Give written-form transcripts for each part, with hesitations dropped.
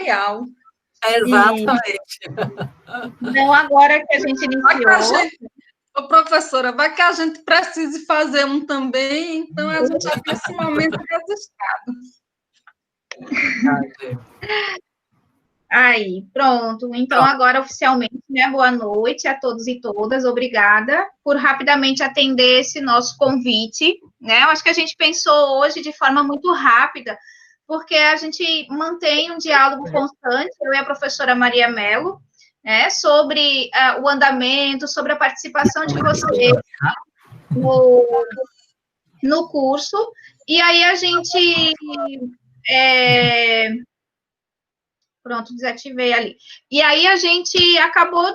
memorial. Exatamente. Então, agora que a gente iniciou... Ô, professora, vai que a gente precise fazer um também, então a gente já tem esse momento registrado. Aí, pronto. Então, agora, oficialmente, né, boa noite a todos e todas. Obrigada por rapidamente atender esse nosso convite, né? Eu acho que a gente pensou hoje de forma muito rápida, porque a gente mantém um diálogo constante, eu e a professora Maria Mello, né, sobre o andamento, sobre a participação de vocês no curso, e aí a gente... Pronto, desativei ali. E aí a gente acabou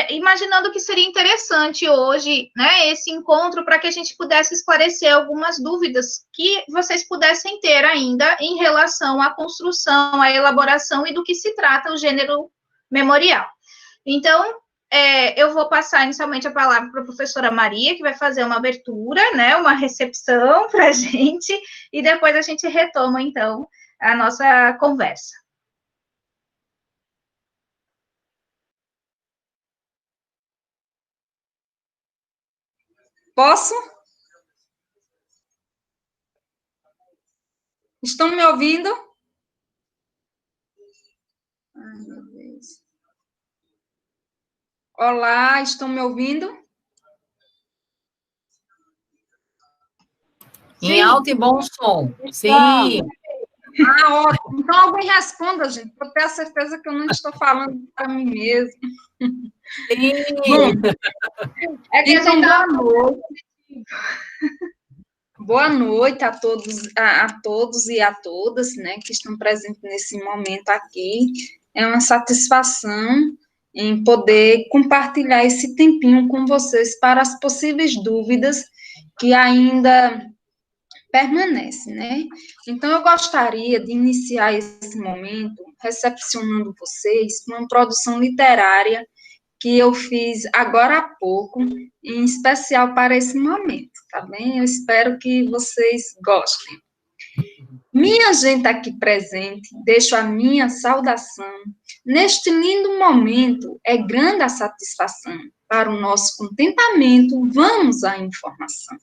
imaginando que seria interessante hoje, né, esse encontro, para que a gente pudesse esclarecer algumas dúvidas que vocês pudessem ter ainda em relação à construção, à elaboração e do que se trata o gênero memorial. Então, eu vou passar inicialmente a palavra para a professora Maria, que vai fazer uma abertura, né, uma recepção para a gente, e depois a gente retoma, então, a nossa conversa. Posso? Estão me ouvindo? Ai, meu Deus. Olá, estão me ouvindo? Em alto e bom som. Sim. Ótimo. Então, alguém responda, gente, para ter a certeza que eu não estou falando para mim mesma. Sim. Bom, então, boa noite. Boa noite a todos e a todas, né, que estão presentes nesse momento aqui. É uma satisfação em poder compartilhar esse tempinho com vocês para as possíveis dúvidas que ainda permanecem, né? Então, eu gostaria de iniciar esse momento recepcionando vocês com uma produção literária que eu fiz agora há pouco, em especial para esse momento, tá bem? Eu espero que vocês gostem. Minha gente aqui presente, deixo a minha saudação. Neste lindo momento, é grande a satisfação. Para o nosso contentamento, vamos à informação.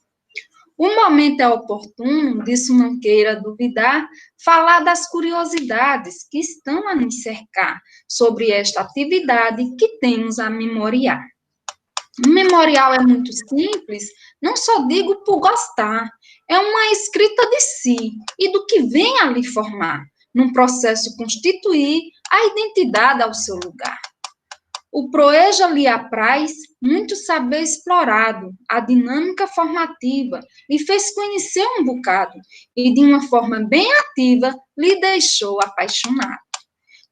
O momento é oportuno, disso não queira duvidar, falar das curiosidades que estão a nos cercar sobre esta atividade que temos a memoriar. O memorial é muito simples, não só digo por gostar, é uma escrita de si e do que vem a lhe formar, num processo constituir a identidade ao seu lugar. O Proeja lhe apraz muito saber explorado, a dinâmica formativa lhe fez conhecer um bocado e, de uma forma bem ativa, lhe deixou apaixonado.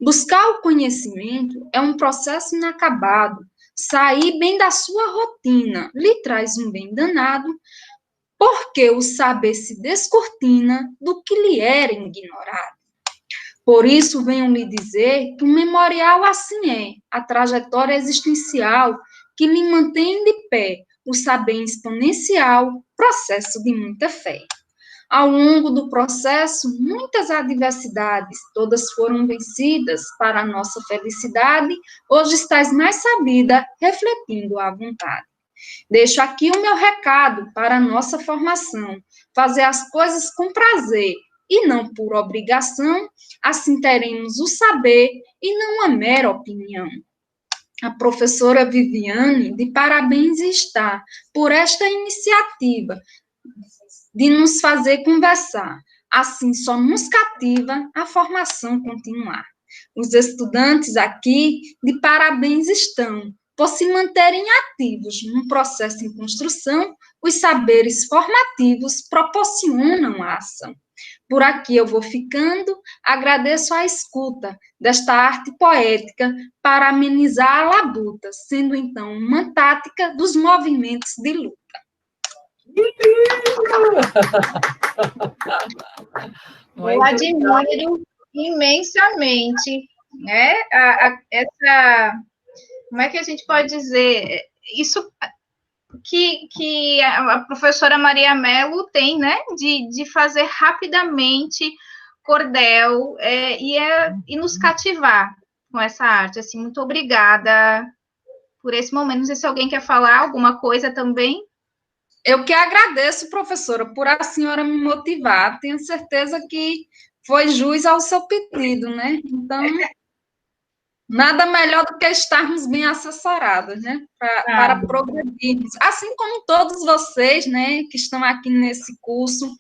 Buscar o conhecimento é um processo inacabado, sair bem da sua rotina lhe traz um bem danado, porque o saber se descortina do que lhe era ignorado. Por isso, venho lhe dizer que o memorial assim é, a trajetória existencial que lhe mantém de pé, o saber exponencial, processo de muita fé. Ao longo do processo, muitas adversidades, todas foram vencidas para a nossa felicidade, hoje estás mais sabida, refletindo à vontade. Deixo aqui o meu recado para a nossa formação, fazer as coisas com prazer, e não por obrigação, assim teremos o saber e não a mera opinião. A professora Viviane, de parabéns está por esta iniciativa de nos fazer conversar, assim só nos cativa a formação continuar. Os estudantes aqui de parabéns estão, por se manterem ativos num processo em construção, os saberes formativos proporcionam a ação. Por aqui eu vou ficando, agradeço a escuta desta arte poética para amenizar a labuta, sendo então uma tática dos movimentos de luta. Eu admiro imensamente, né, essa, como é que a gente pode dizer, isso que a professora Maria Mello tem, né, de fazer rapidamente cordel, e nos cativar com essa arte. Assim, muito obrigada por esse momento. Não sei se alguém quer falar alguma coisa também. Eu que agradeço, professora, por a senhora me motivar. Tenho certeza que foi jus ao seu pedido, né? Então, nada melhor do que estarmos bem assessorados, né? Para progredirmos. Assim como todos vocês, né, que estão aqui nesse curso,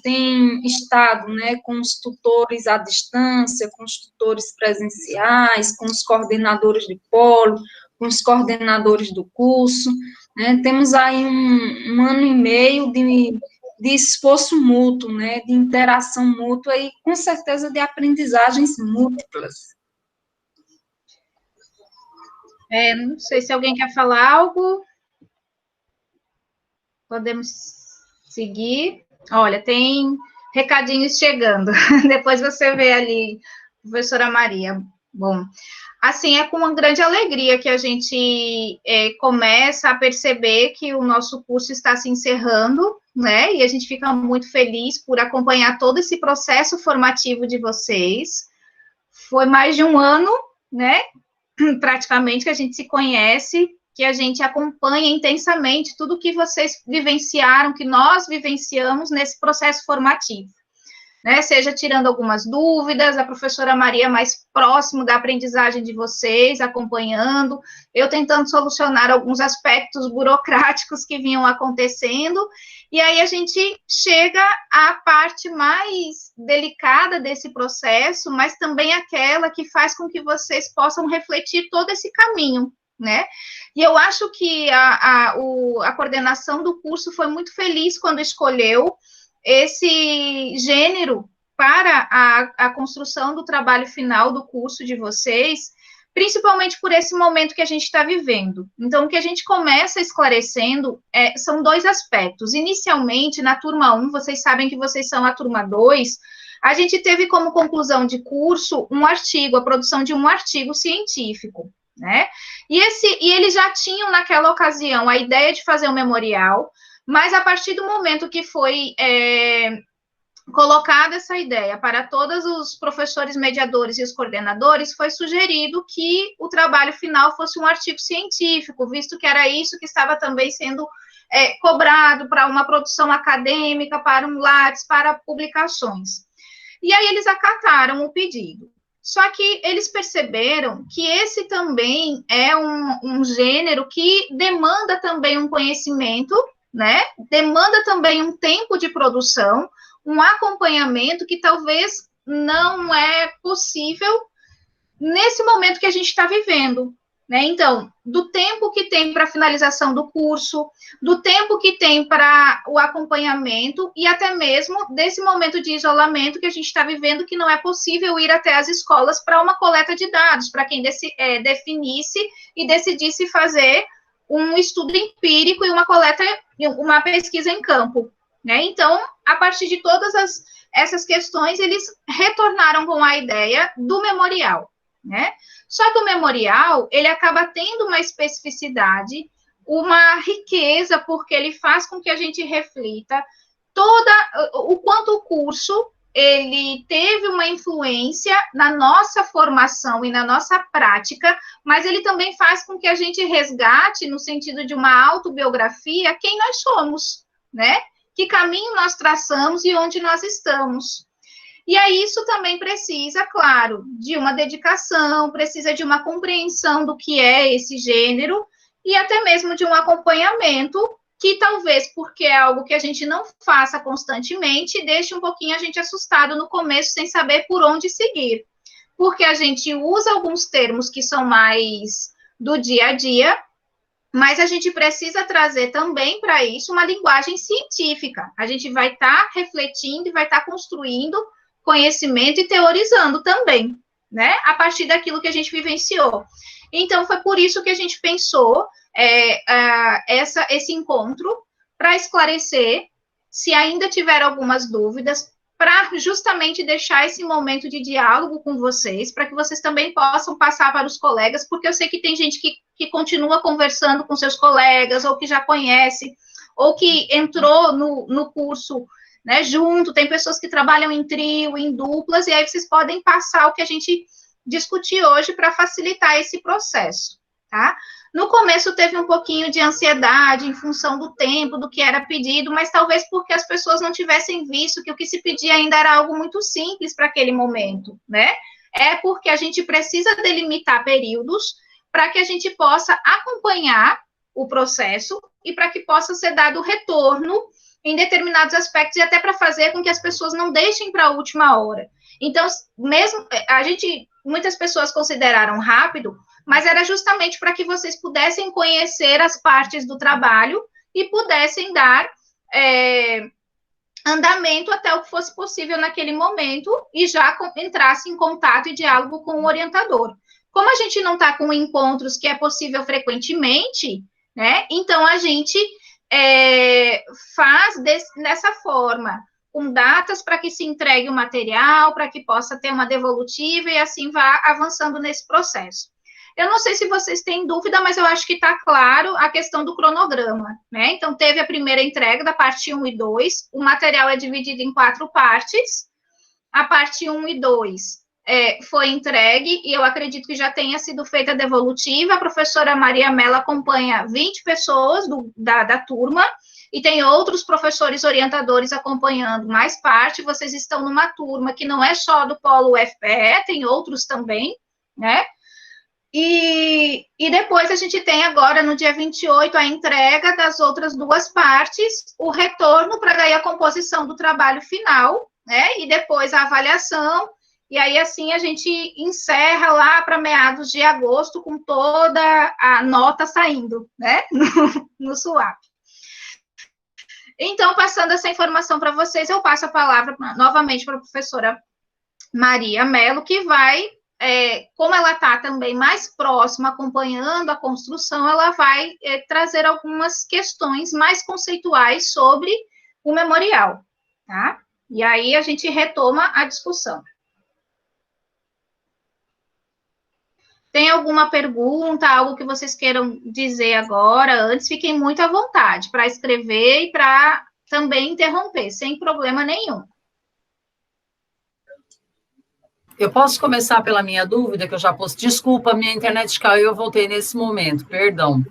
têm estado, né, com os tutores à distância, com os tutores presenciais, com os coordenadores de polo, com os coordenadores do curso, né? Temos aí um ano e meio de esforço mútuo, né, de interação mútua e, com certeza, de aprendizagens múltiplas. Não sei se alguém quer falar algo. Podemos seguir. Olha, tem recadinhos chegando. Depois você vê ali, professora Maria. Bom, assim, é com uma grande alegria que a gente começa a perceber que o nosso curso está se encerrando, né? E a gente fica muito feliz por acompanhar todo esse processo formativo de vocês. Foi mais de um ano, né? Praticamente, que a gente se conhece, que a gente acompanha intensamente tudo que vocês vivenciaram, que nós vivenciamos nesse processo formativo, né? Seja tirando algumas dúvidas, a professora Maria mais próximo da aprendizagem de vocês, acompanhando, eu tentando solucionar alguns aspectos burocráticos que vinham acontecendo, e aí a gente chega à parte mais delicada desse processo, mas também aquela que faz com que vocês possam refletir todo esse caminho, né? E eu acho que a coordenação do curso foi muito feliz quando escolheu esse gênero para a construção do trabalho final do curso de vocês, principalmente por esse momento que a gente está vivendo. Então, o que a gente começa esclarecendo são dois aspectos. Inicialmente, na turma 1, vocês sabem que vocês são a turma 2, a gente teve como conclusão de curso um artigo, a produção de um artigo científico, né? E eles já tinham, naquela ocasião, a ideia de fazer um memorial, mas a partir do momento que foi colocada essa ideia para todos os professores mediadores e os coordenadores, foi sugerido que o trabalho final fosse um artigo científico, visto que era isso que estava também sendo cobrado para uma produção acadêmica, para um Lattes, para publicações. E aí eles acataram o pedido. Só que eles perceberam que esse também é um gênero que demanda também um conhecimento, né? Demanda também um tempo de produção, um acompanhamento que talvez não é possível nesse momento que a gente está vivendo, né? Então, do tempo que tem para a finalização do curso, do tempo que tem para o acompanhamento e até mesmo desse momento de isolamento que a gente está vivendo, que não é possível ir até as escolas para uma coleta de dados, para quem definisse e decidisse fazer um estudo empírico e uma pesquisa em campo, né? Então, a partir de todas essas questões, eles retornaram com a ideia do memorial, né? Só que o memorial, ele acaba tendo uma especificidade, uma riqueza, porque ele faz com que a gente reflita o quanto o curso ele teve uma influência na nossa formação e na nossa prática, mas ele também faz com que a gente resgate, no sentido de uma autobiografia, quem nós somos, né? Que caminho nós traçamos e onde nós estamos. E aí isso também precisa, claro, de uma dedicação, precisa de uma compreensão do que é esse gênero e até mesmo de um acompanhamento que talvez, porque é algo que a gente não faça constantemente, deixe um pouquinho a gente assustado no começo, sem saber por onde seguir. Porque a gente usa alguns termos que são mais do dia a dia, mas a gente precisa trazer também para isso uma linguagem científica. A gente vai estar refletindo e vai estar construindo conhecimento e teorizando também, né? A partir daquilo que a gente vivenciou. Então, foi por isso que a gente pensou esse encontro, para esclarecer, se ainda tiver algumas dúvidas, para justamente deixar esse momento de diálogo com vocês, para que vocês também possam passar para os colegas, porque eu sei que tem gente que continua conversando com seus colegas, ou que já conhece, ou que entrou no curso né, junto, tem pessoas que trabalham em trio, em duplas, e aí vocês podem passar o que a gente discutir hoje para facilitar esse processo, tá? No começo teve um pouquinho de ansiedade em função do tempo, do que era pedido, mas talvez porque as pessoas não tivessem visto que o que se pedia ainda era algo muito simples para aquele momento, né? É porque a gente precisa delimitar períodos para que a gente possa acompanhar o processo e para que possa ser dado retorno em determinados aspectos e até para fazer com que as pessoas não deixem para a última hora. Então, mesmo muitas pessoas consideraram rápido, mas era justamente para que vocês pudessem conhecer as partes do trabalho e pudessem dar andamento até o que fosse possível naquele momento e já entrasse em contato e diálogo com o orientador. Como a gente não está com encontros que é possível frequentemente, né, então a gente faz dessa forma, com datas para que se entregue o material, para que possa ter uma devolutiva e assim vá avançando nesse processo. Eu não sei se vocês têm dúvida, mas eu acho que está claro a questão do cronograma, né? Então, teve a primeira entrega da parte 1 e 2, o material é dividido em 4 partes, a parte 1 e 2 foi entregue, e eu acredito que já tenha sido feita a devolutiva, a professora Maria Mello acompanha 20 pessoas da turma, e tem outros professores orientadores acompanhando mais parte, vocês estão numa turma que não é só do Polo UFPE, tem outros também, né? E depois a gente tem agora, no dia 28, a entrega das outras 2 partes, o retorno para daí a composição do trabalho final, né? E depois a avaliação, e aí assim a gente encerra lá para meados de agosto com toda a nota saindo, né? No SUAP. Então, passando essa informação para vocês, eu passo a palavra novamente para a professora Maria Mello, que vai, como ela está também mais próxima, acompanhando a construção, ela vai trazer algumas questões mais conceituais sobre o memorial, tá? E aí a gente retoma a discussão. Tem alguma pergunta, algo que vocês queiram dizer agora? Antes, fiquem muito à vontade para escrever e para também interromper, sem problema nenhum. Eu posso começar pela minha dúvida, que eu já postei. Desculpa, minha internet caiu, eu voltei nesse momento, perdão.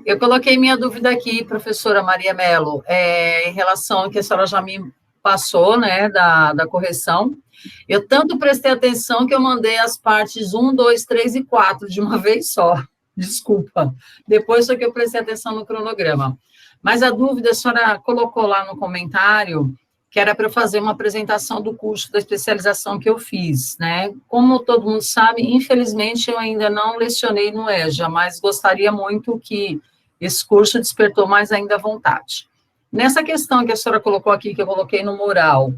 Eu coloquei minha dúvida aqui, professora Maria Mello, em relação ao que a senhora já me passou, né, da correção. Eu tanto prestei atenção que eu mandei as partes 1, 2, 3 e 4 de uma vez só. Desculpa. Depois só que eu prestei atenção no cronograma. Mas a dúvida a senhora colocou lá no comentário que era para eu fazer uma apresentação do curso da especialização que eu fiz, né? Como todo mundo sabe, infelizmente eu ainda não lecionei no EJA, mas gostaria muito que esse curso despertou mais ainda a vontade. Nessa questão que a senhora colocou aqui, que eu coloquei no mural,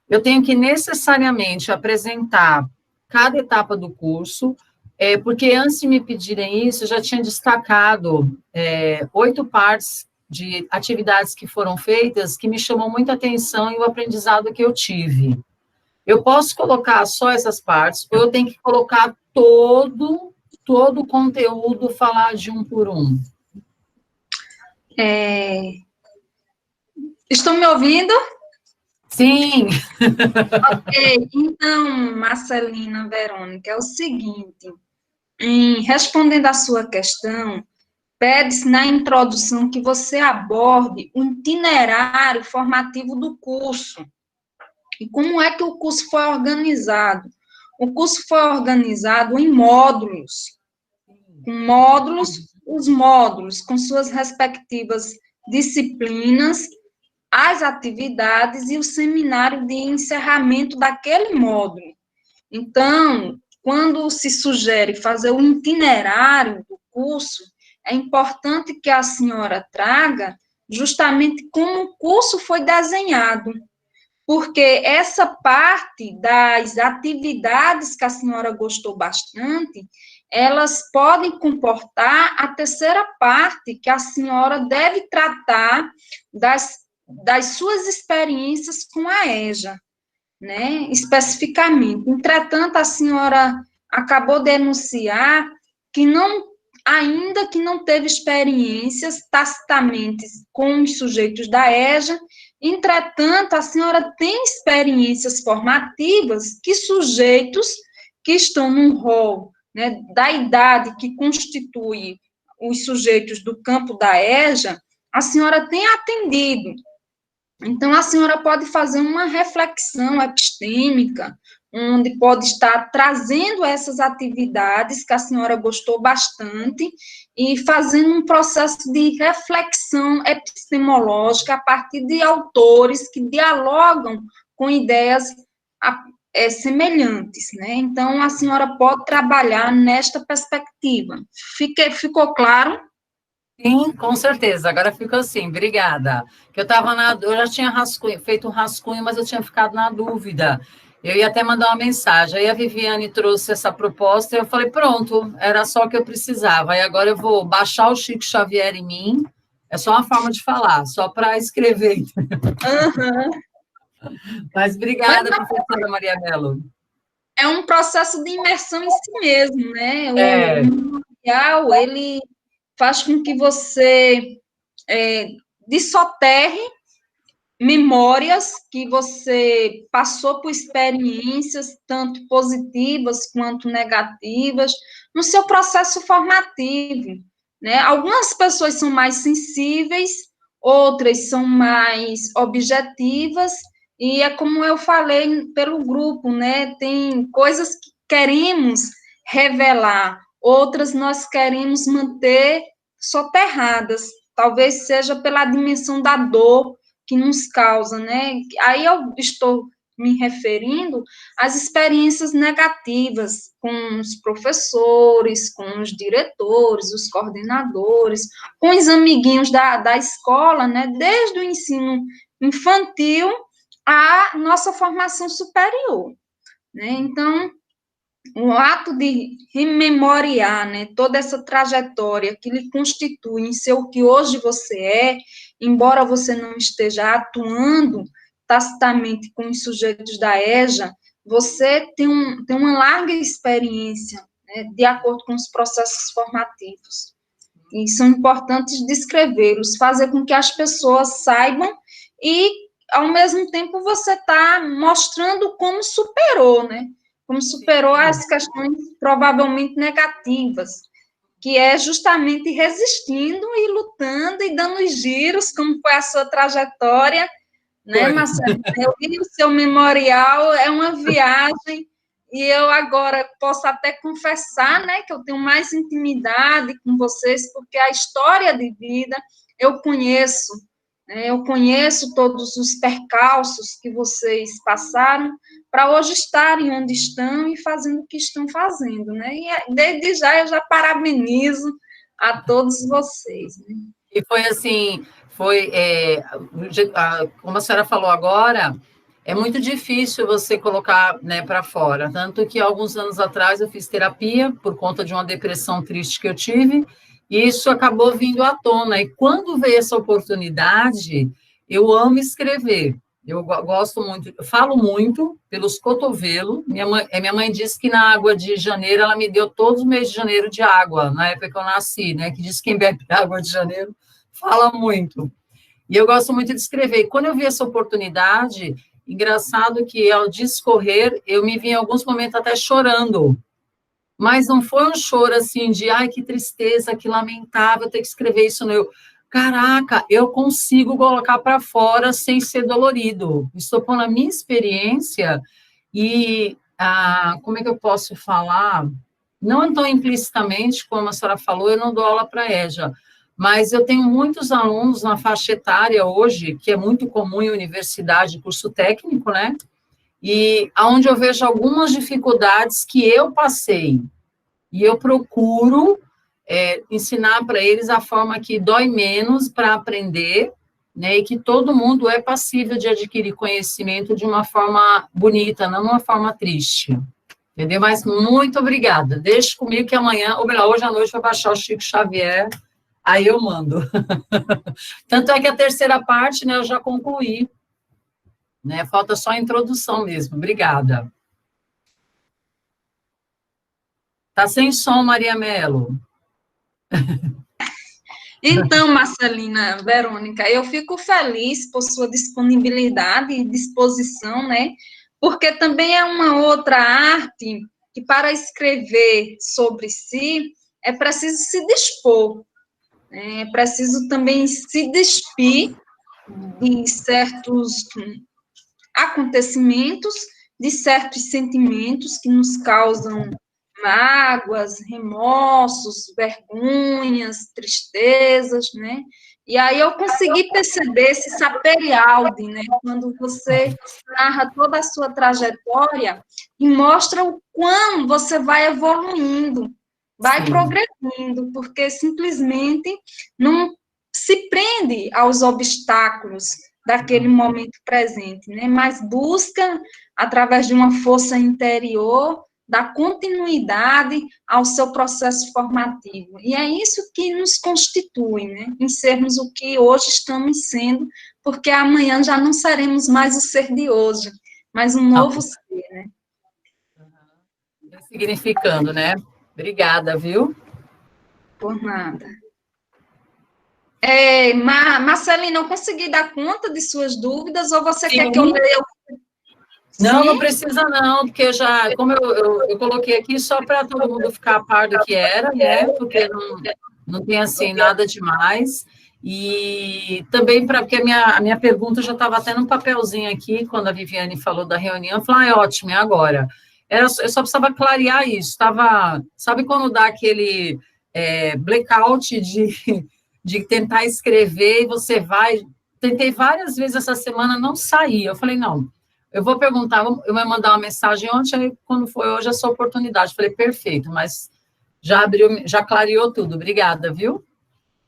eu tenho que necessariamente apresentar cada etapa do curso, porque antes de me pedirem isso, eu já tinha destacado 8 partes de atividades que foram feitas que me chamou muita atenção e o aprendizado que eu tive. Eu posso colocar só essas partes, ou eu tenho que colocar todo o conteúdo, falar de um por um? Estão me ouvindo? Sim. Ok, então, Marcelina, Verônica, é o seguinte, respondendo à sua questão, pede-se na introdução que você aborde o itinerário formativo do curso. E como é que o curso foi organizado? O curso foi organizado em módulos, os módulos com suas respectivas disciplinas, as atividades e o seminário de encerramento daquele módulo. Então, quando se sugere fazer o itinerário do curso, é importante que a senhora traga justamente como o curso foi desenhado, porque essa parte das atividades que a senhora gostou bastante, elas podem comportar a terceira parte, que a senhora deve tratar das suas experiências com a EJA, né, especificamente. Entretanto, a senhora acabou de enunciar que ainda que não teve experiências tacitamente com os sujeitos da EJA, Entretanto, a senhora tem experiências formativas que sujeitos que estão num rol, né, da idade que constitui os sujeitos do campo da EJA, a senhora tem atendido. Então, a senhora pode fazer uma reflexão epistêmica, onde pode estar trazendo essas atividades que a senhora gostou bastante e fazendo um processo de reflexão epistemológica a partir de autores que dialogam com ideias semelhantes, né? Então, a senhora pode trabalhar nesta perspectiva. Ficou claro? Sim, com certeza. Agora ficou assim, obrigada. Que eu já tinha feito um rascunho, mas eu tinha ficado na dúvida. Eu ia até mandar uma mensagem. Aí a Viviane trouxe essa proposta e eu falei, pronto, era só o que eu precisava. Aí agora eu vou baixar o Chico Xavier em mim. É só uma forma de falar, só para escrever. Uhum. Mas obrigada, professora Maria Mello. É um processo de imersão em si mesmo, né? É. O material, ele faz com que você dissoterre memórias que você passou por experiências, tanto positivas quanto negativas, no seu processo formativo, né? Algumas pessoas são mais sensíveis, outras são mais objetivas, e é como eu falei pelo grupo, né? Tem coisas que queremos revelar, outras nós queremos manter soterradas, talvez seja pela dimensão da dor que nos causa, né? Aí eu estou me referindo às experiências negativas com os professores, com os diretores, os coordenadores, com os amiguinhos da escola, né? Desde o ensino infantil à nossa formação superior, né? Então, o ato de rememoriar, né, toda essa trajetória que lhe constitui em ser o que hoje você é, embora você não esteja atuando tacitamente com os sujeitos da EJA, você tem uma larga experiência, né, de acordo com os processos formativos. E são importantes descrevê-los, fazer com que as pessoas saibam e, ao mesmo tempo, você está mostrando como superou, né? Como superou as questões provavelmente negativas, que é justamente resistindo e lutando e dando os giros, como foi a sua trajetória, né, Marcelo? Eu li o seu memorial, é uma viagem, e eu agora posso até confessar, né, que eu tenho mais intimidade com vocês, porque a história de vida eu conheço, né, eu conheço todos os percalços que vocês passaram para hoje estarem onde estão e fazendo o que estão fazendo, né? E desde já eu já parabenizo a todos vocês, né? E foi assim, como a senhora falou agora, é muito difícil você colocar, né, para fora. Tanto que alguns anos atrás eu fiz terapia por conta de uma depressão triste que eu tive, e isso acabou vindo à tona. E quando veio essa oportunidade, eu amo escrever. Eu gosto muito, eu falo muito pelos cotovelos. Minha mãe disse que na água de janeiro, ela me deu todos os meses de janeiro de água, na época que eu nasci, né? Que diz que quem bebe água de janeiro fala muito. E eu gosto muito de escrever. E quando eu vi essa oportunidade, engraçado que ao discorrer, eu me vi em alguns momentos até chorando. Mas não foi um choro assim de, ai, que tristeza, que lamentável ter que escrever isso no eu. Caraca, eu consigo colocar para fora sem ser dolorido. Estou pondo a minha experiência e, como é que eu posso falar? Não tão implicitamente, como a senhora falou, eu não dou aula para EJA, mas eu tenho muitos alunos na faixa etária hoje, que é muito comum em universidade, curso técnico, né? E onde eu vejo algumas dificuldades que eu passei, e eu procuro ensinar para eles a forma que dói menos para aprender, né, e que todo mundo é passível de adquirir conhecimento de uma forma bonita, não de uma forma triste, entendeu? Mas muito obrigada, deixe comigo que amanhã, ou melhor, hoje à noite, eu vou baixar o Chico Xavier, aí eu mando. Tanto é que a terceira parte, né, eu já concluí, né, falta só a introdução mesmo, obrigada. Tá sem som, Maria Mello. Então, Marcelina, Verônica, eu fico feliz por sua disponibilidade e disposição, né? Porque também é uma outra arte que, para escrever sobre si, é preciso se dispor, né? É preciso também se despir de certos acontecimentos, de certos sentimentos que nos causam mágoas, remorsos, vergonhas, tristezas, né? E aí eu consegui perceber esse saperialdi, né? Quando você narra toda a sua trajetória e mostra o quão você vai evoluindo, vai Sim. progredindo, porque simplesmente não se prende aos obstáculos daquele momento presente, né? Mas busca, através de uma força interior, dar continuidade ao seu processo formativo. E é isso que nos constitui, né? Em sermos o que hoje estamos sendo, porque amanhã já não seremos mais o ser de hoje, mas um novo ser, né? Significando, né? Obrigada, viu? Por nada. Marcelina, eu consegui dar conta de suas dúvidas, ou você quer que eu leia? Não, não precisa não, porque já, como eu coloquei aqui só para todo mundo ficar a par do que era, né? Porque não tem, assim, nada demais. E também porque a minha pergunta já estava até num papelzinho aqui, quando a Viviane falou da reunião, eu falei, ótimo, e agora? Eu só precisava clarear isso, sabe quando dá aquele blackout de tentar escrever e você vai... Tentei várias vezes essa semana, não saía. Eu falei, não, eu vou perguntar, eu vou mandar uma mensagem ontem, aí quando foi hoje, essa oportunidade. Falei, perfeito, mas já clareou tudo. Obrigada, viu?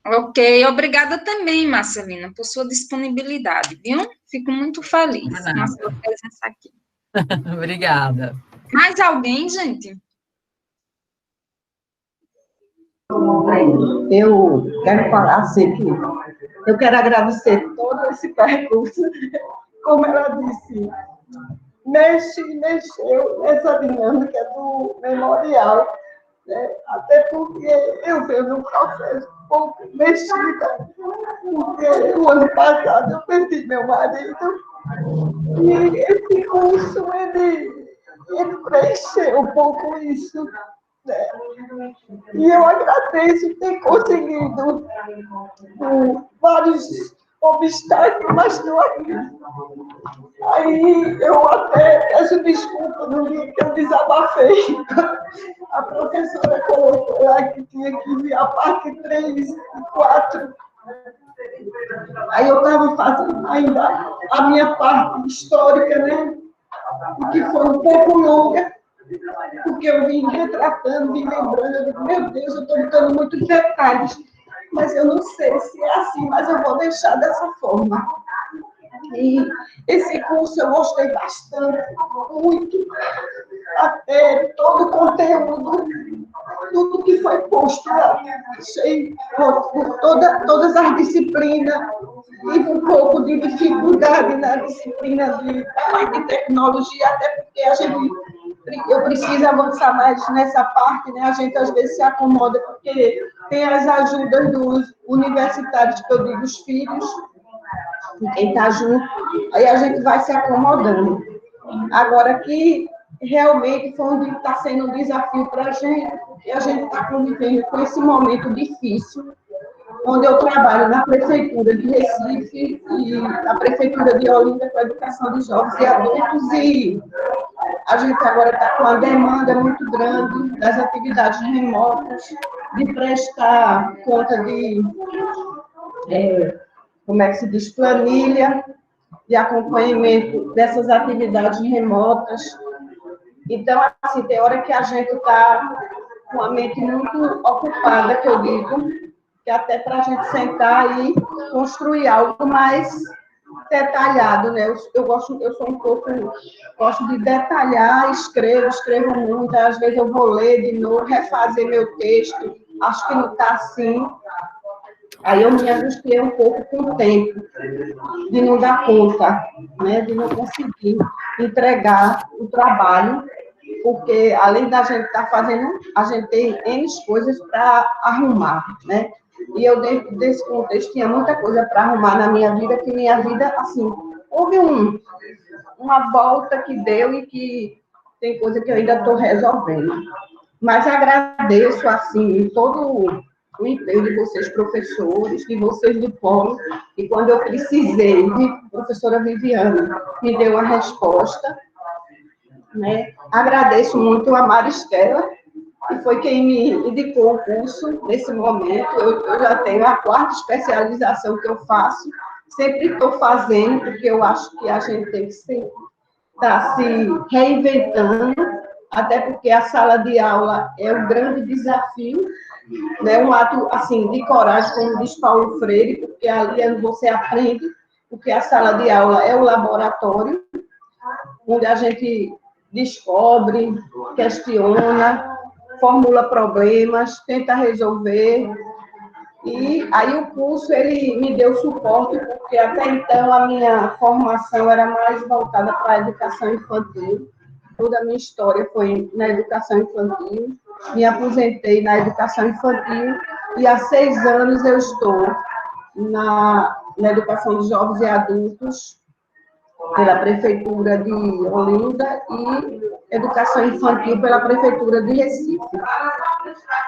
Ok, obrigada também, Marcelina, por sua disponibilidade, viu? Fico muito feliz com a sua presença aqui. Obrigada. Mais alguém, gente? Eu quero falar assim que eu quero agradecer todo esse percurso, como ela disse, mexeu nessa dinâmica do memorial, né? Até porque eu venho num processo um pouco mexida, porque o ano passado eu perdi meu marido, e esse curso, ele preencheu um pouco isso, né? E eu agradeço ter conseguido vários obstáculos, mas estou aqui. Aí eu até peço desculpa no dia que eu desabafei. A professora colocou lá que tinha que vir a parte 3 e 4. Aí eu estava fazendo ainda a minha parte histórica, né? Que foi um pouco longa, porque eu vim retratando, vim lembrando, eu digo, meu Deus, eu estou dando muitos detalhes, mas eu não sei se é assim, mas eu vou deixar dessa forma. E esse curso eu gostei bastante, muito, até todo o conteúdo, tudo que foi posto lá, achei todas as disciplinas, tive um pouco de dificuldade na disciplina de tecnologia, até porque eu preciso avançar mais nessa parte, né? A gente às vezes se acomoda, porque tem as ajudas dos universitários, que eu digo, os filhos, quem está junto, aí a gente vai se acomodando. Agora que realmente foi onde está sendo um desafio para a gente, porque a gente está convivendo com esse momento difícil, onde eu trabalho na Prefeitura de Recife e na Prefeitura de Olinda com a educação de jovens e adultos, e a gente agora está com uma demanda muito grande das atividades remotas, de prestar conta de, como é que se diz, planilha de acompanhamento dessas atividades remotas. Então, assim, tem hora que a gente está com a mente muito ocupada, que eu digo, que até para a gente sentar e construir algo mais detalhado, né? Eu sou um pouco, gosto de detalhar, escrevo muito, às vezes eu vou ler de novo, refazer meu texto, acho que não está assim. Aí eu me angustiei um pouco com o tempo, de não dar conta, né? De não conseguir entregar o trabalho, porque além da gente estar fazendo, a gente tem N coisas para arrumar, né? E eu, dentro desse contexto, tinha muita coisa para arrumar na minha vida, que minha vida, assim, houve uma volta que deu e que tem coisa que eu ainda estou resolvendo. Mas agradeço, assim, todo o empenho de vocês, professores, de vocês do Polo, e quando eu precisei, a professora Viviane me deu a resposta, né? Agradeço muito a Maristela, que foi quem me indicou o curso nesse momento. Eu já tenho a 4ª especialização que eu faço, sempre estou fazendo, porque eu acho que a gente tem que estar se reinventando, até porque a sala de aula é um grande desafio, né? Um ato, assim, de coragem, como diz Paulo Freire, porque ali você aprende, porque a sala de aula é o laboratório, onde a gente descobre, questiona, formula problemas, tenta resolver. E aí o curso, ele me deu suporte, porque até então a minha formação era mais voltada para a educação infantil. Toda a minha história foi na educação infantil. Me aposentei na educação infantil e há 6 anos eu estou na educação de jovens e adultos, pela Prefeitura de Olinda, e Educação Infantil pela Prefeitura de Recife.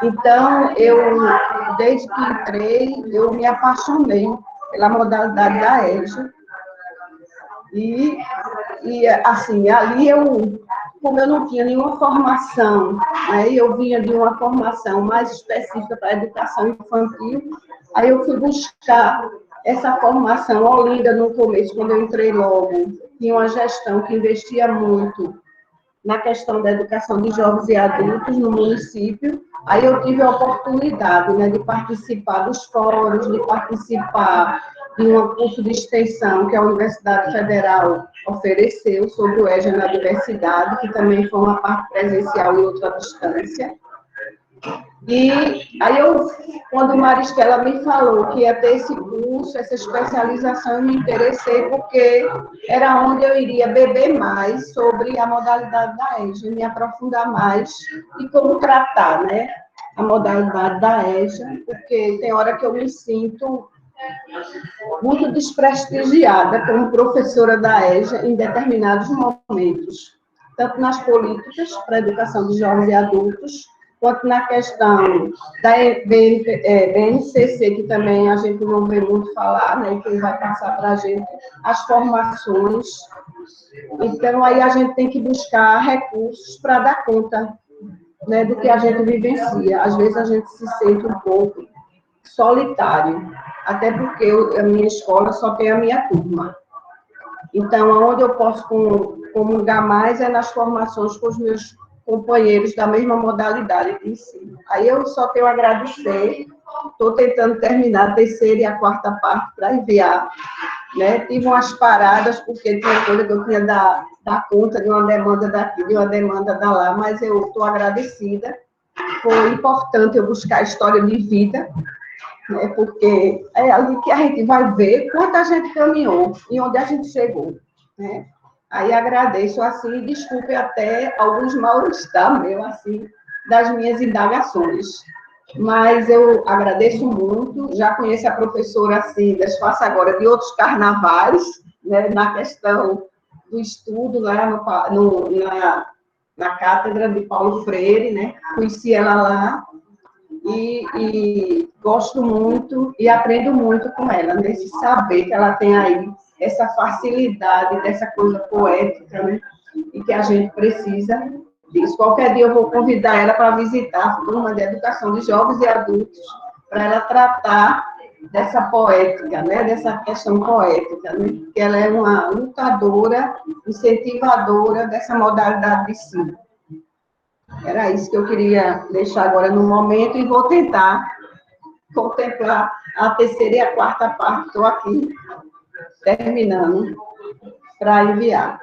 Então, desde que entrei, eu me apaixonei pela modalidade da EJA. E assim, ali como eu não tinha nenhuma formação, né, eu vinha de uma formação mais específica para a educação infantil, aí eu fui buscar essa formação. Olinda, no começo, quando eu entrei logo, tinha uma gestão que investia muito na questão da educação de jovens e adultos no município. Aí eu tive a oportunidade, né, de participar dos fóruns, de participar de um curso de extensão que a Universidade Federal ofereceu sobre o EJA na diversidade, que também foi uma parte presencial e outra à distância. E aí quando Maristela me falou que ia ter esse curso, essa especialização, eu me interessei porque era onde eu iria beber mais sobre a modalidade da EJA, me aprofundar mais e como tratar, né, a modalidade da EJA, porque tem hora que eu me sinto muito desprestigiada como professora da EJA em determinados momentos, tanto nas políticas para a educação de jovens e adultos, quanto na questão da BNCC, que também a gente não vê muito falar, né, que vai passar para a gente as formações. Então, aí a gente tem que buscar recursos para dar conta, né, do que a gente vivencia. Às vezes a gente se sente um pouco solitário, até porque a minha escola só tem a minha turma. Então, onde eu posso comungar mais é nas formações com os meus companheiros da mesma modalidade de ensino. Aí eu só tenho a agradecer, estou tentando terminar a 3ª e a 4ª parte para enviar, né? Tive umas paradas, porque tinha coisa que eu tinha dar conta de uma demanda daqui, de uma demanda da lá, mas eu estou agradecida. Foi importante eu buscar a história de vida, né? Porque é ali que a gente vai ver quanto a gente caminhou e onde a gente chegou, né? Aí agradeço, assim, desculpe até alguns mal-estar meu, assim, das minhas indagações. Mas eu agradeço muito, já conheço a professora, assim, faço agora de outros carnavais, né, na questão do estudo lá na cátedra de Paulo Freire, né, conheci ela lá, e gosto muito e aprendo muito com ela, nesse saber que ela tem aí, essa facilidade dessa coisa poética, né? E que a gente precisa disso. Qualquer dia eu vou convidar ela para visitar a turma de educação de jovens e adultos, para ela tratar dessa poética, né? Dessa questão poética, né? Que ela é uma lutadora, incentivadora dessa modalidade de ensino. Era isso que eu queria deixar agora no momento e vou tentar contemplar a 3ª e a 4ª parte. Estou aqui terminando para enviar.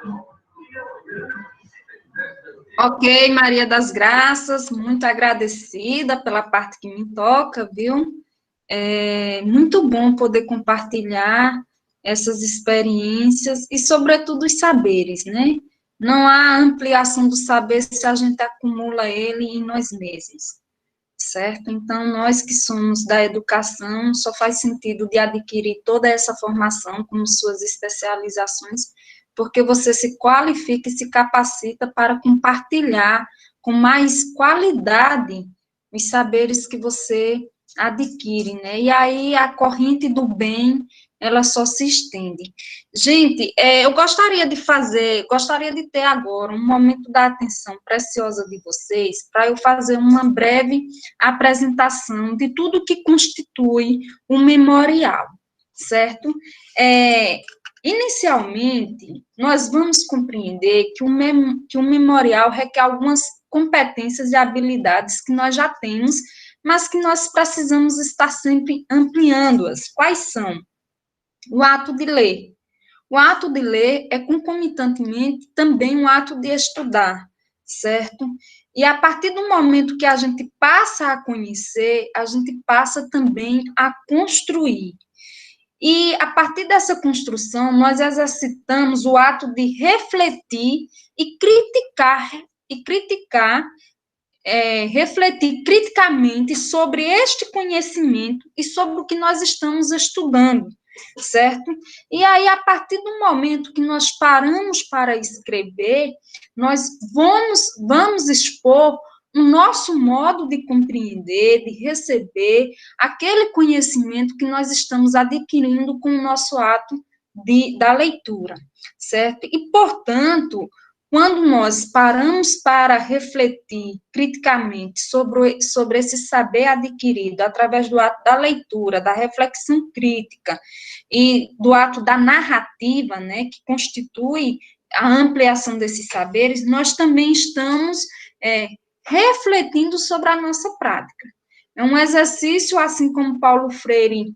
Ok, Maria das Graças, muito agradecida pela parte que me toca, viu? É muito bom poder compartilhar essas experiências e, sobretudo, os saberes, né? Não há ampliação do saber se a gente acumula ele em nós mesmos. certo? Então, nós que somos da educação, só faz sentido de adquirir toda essa formação, como suas especializações, porque você se qualifica e se capacita para compartilhar com mais qualidade os saberes que você adquire, né? E aí a corrente do bem, ela só se estende. Gente, eu gostaria de ter agora um momento da atenção preciosa de vocês, para eu fazer uma breve apresentação de tudo que constitui o memorial, certo? Inicialmente, nós vamos compreender que o memorial requer algumas competências e habilidades que nós já temos, mas que nós precisamos estar sempre ampliando-as. Quais são? O ato de ler. O ato de ler é concomitantemente também um ato de estudar, certo? E a partir do momento que a gente passa a conhecer, a gente passa também a construir. E a partir dessa construção, nós exercitamos o ato de refletir e refletir criticamente sobre este conhecimento e sobre o que nós estamos estudando, certo? E aí, a partir do momento que nós paramos para escrever, nós vamos expor o nosso modo de compreender, de receber aquele conhecimento que nós estamos adquirindo com o nosso ato da leitura, certo? E, portanto, quando nós paramos para refletir criticamente sobre esse saber adquirido através do ato da leitura, da reflexão crítica e do ato da narrativa, né, que constitui a ampliação desses saberes, nós também estamos refletindo sobre a nossa prática. É um exercício, assim como Paulo Freire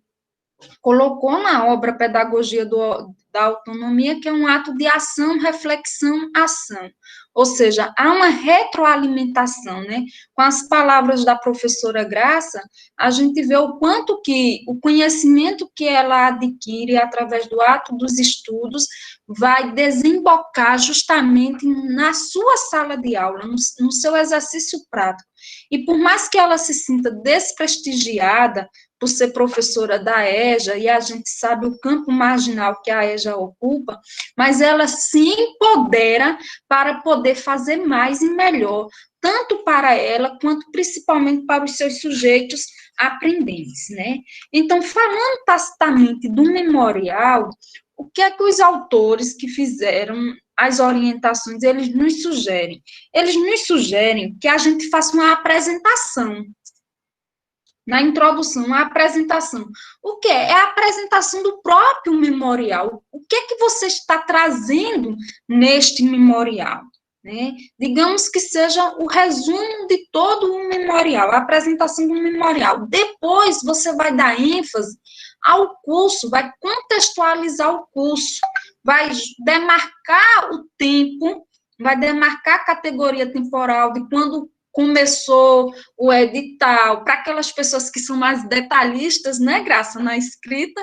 colocou na obra Pedagogia da Autonomia, que é um ato de ação, reflexão, ação. Ou seja, há uma retroalimentação, né? Com as palavras da professora Graça, a gente vê o quanto que o conhecimento que ela adquire através do ato dos estudos vai desembocar justamente na sua sala de aula, no seu exercício prático. E por mais que ela se sinta desprestigiada por ser professora da EJA, e a gente sabe o campo marginal que a EJA ocupa, mas ela se empodera para poder fazer mais e melhor, tanto para ela, quanto principalmente para os seus sujeitos aprendentes, né? Então, falando tacitamente do memorial, o que é que os autores que fizeram as orientações, eles nos sugerem? Eles nos sugerem que a gente faça uma apresentação. Na introdução, a apresentação. O que é? É a apresentação do próprio memorial. O que é que você está trazendo neste memorial? Né? Digamos que seja o resumo de todo o memorial, a apresentação do memorial. Depois, você vai dar ênfase ao curso, vai contextualizar o curso, vai demarcar o tempo, vai demarcar a categoria temporal de quando começou o edital, para aquelas pessoas que são mais detalhistas, né, Graça, na escrita,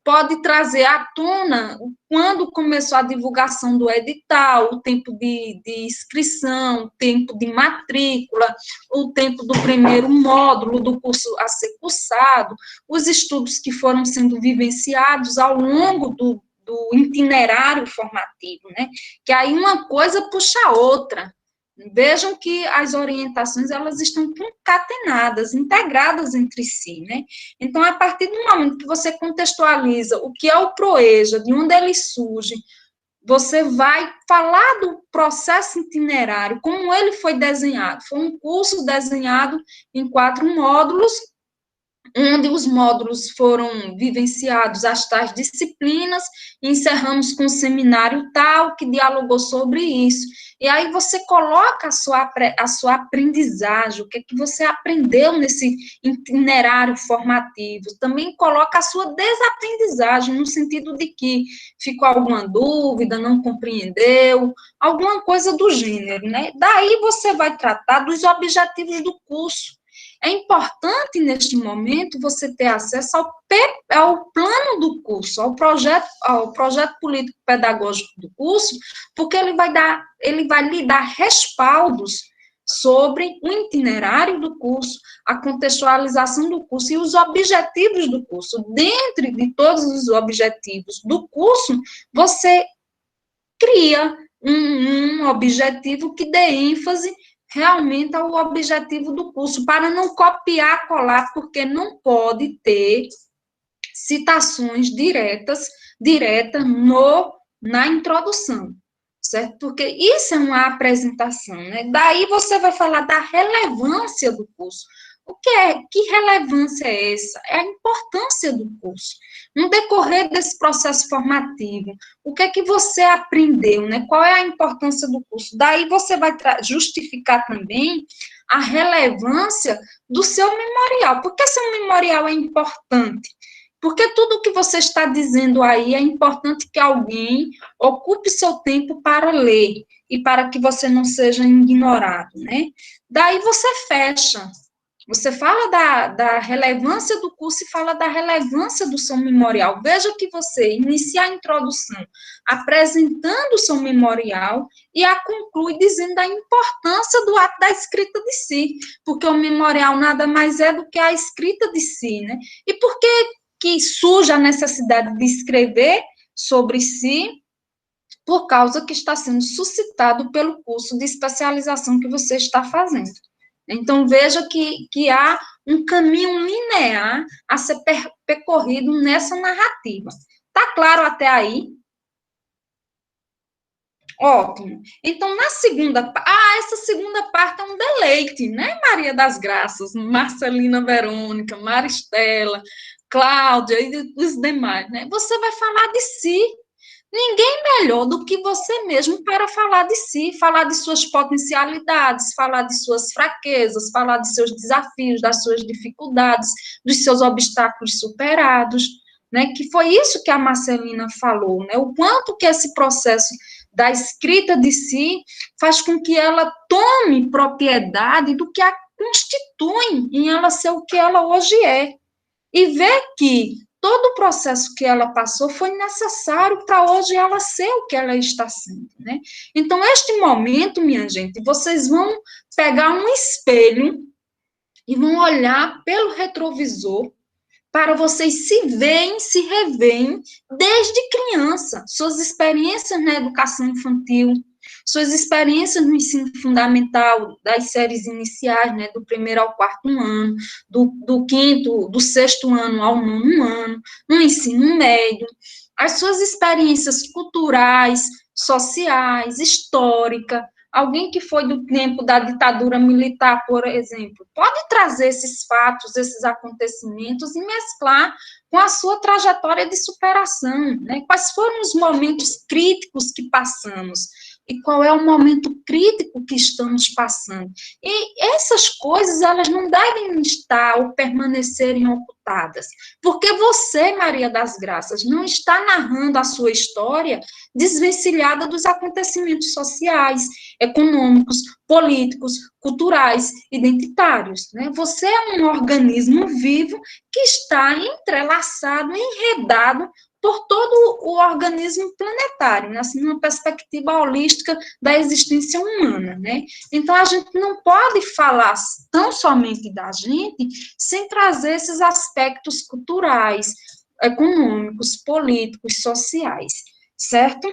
pode trazer à tona quando começou a divulgação do edital, o tempo de inscrição, o tempo de matrícula, o tempo do primeiro módulo do curso a ser cursado, os estudos que foram sendo vivenciados ao longo do itinerário formativo, né, que aí uma coisa puxa a outra. Vejam que as orientações, elas estão concatenadas, integradas entre si, né? Então, a partir do momento que você contextualiza o que é o PROEJA, de onde ele surge, você vai falar do processo itinerário, como ele foi desenhado. Foi um curso desenhado em 4 módulos, onde os módulos foram vivenciados as tais disciplinas, e encerramos com um seminário tal, que dialogou sobre isso. E aí você coloca a sua aprendizagem, o que é que você aprendeu nesse itinerário formativo. Também coloca a sua desaprendizagem, no sentido de que ficou alguma dúvida, não compreendeu, alguma coisa do gênero, né? Daí você vai tratar dos objetivos do curso. É importante, neste momento, você ter acesso ao plano do curso, ao projeto político-pedagógico do curso, porque ele vai lhe dar respaldos sobre o itinerário do curso, a contextualização do curso e os objetivos do curso. Dentro de todos os objetivos do curso, você cria um objetivo que dê ênfase realmente ao objetivo do curso, para não copiar, colar, porque não pode ter citações diretas na introdução, certo? Porque isso é uma apresentação, né? Daí você vai falar da relevância do curso. Que relevância é essa? É a importância do curso. No decorrer desse processo formativo, o que é que você aprendeu, né? Qual é a importância do curso? Daí você vai justificar também a relevância do seu memorial. Por que seu memorial é importante? Porque tudo que você está dizendo aí é importante que alguém ocupe seu tempo para ler e para que você não seja ignorado, né? Daí você fecha. Você fala da relevância do curso e fala da relevância do seu memorial. Veja que você inicia a introdução apresentando o seu memorial e a conclui dizendo da importância do ato da escrita de si, porque o memorial nada mais é do que a escrita de si, né? E por que surge a necessidade de escrever sobre si? Por causa que está sendo suscitado pelo curso de especialização que você está fazendo. Então, veja que há um caminho linear a ser percorrido nessa narrativa. Está claro até aí? Ótimo. Então, na segunda... essa segunda parte é um deleite, né, Maria das Graças, Marcelina Verônica, Maristela, Cláudia e os demais, né? Você vai falar de si. Ninguém melhor do que você mesmo para falar de si, falar de suas potencialidades, falar de suas fraquezas, falar de seus desafios, das suas dificuldades, dos seus obstáculos superados, né? Que foi isso que a Marcelina falou, né? O quanto que esse processo da escrita de si faz com que ela tome propriedade do que a constitui em ela ser o que ela hoje é. E ver que todo o processo que ela passou foi necessário para hoje ela ser o que ela está sendo, né? Então, este momento, minha gente, vocês vão pegar um espelho e vão olhar pelo retrovisor para vocês se verem, se reverem desde criança, suas experiências na educação infantil, suas experiências no ensino fundamental, das séries iniciais, né, do 1º ao 4º ano, do 6º ano ao 9º ano, no ensino médio, as suas experiências culturais, sociais, históricas. Alguém que foi do tempo da ditadura militar, por exemplo, pode trazer esses fatos, esses acontecimentos e mesclar com a sua trajetória de superação, né? Quais foram os momentos críticos que passamos? E qual é o momento crítico que estamos passando? E essas coisas, elas não devem estar ou permanecerem ocultadas, porque você, Maria das Graças, não está narrando a sua história desvencilhada dos acontecimentos sociais, econômicos, políticos, culturais, identitários, né? Você é um organismo vivo que está entrelaçado, enredado por todo o organismo planetário, né? Assim, numa perspectiva holística da existência humana, né? Então, a gente não pode falar tão somente da gente sem trazer esses aspectos culturais, econômicos, políticos, sociais, certo?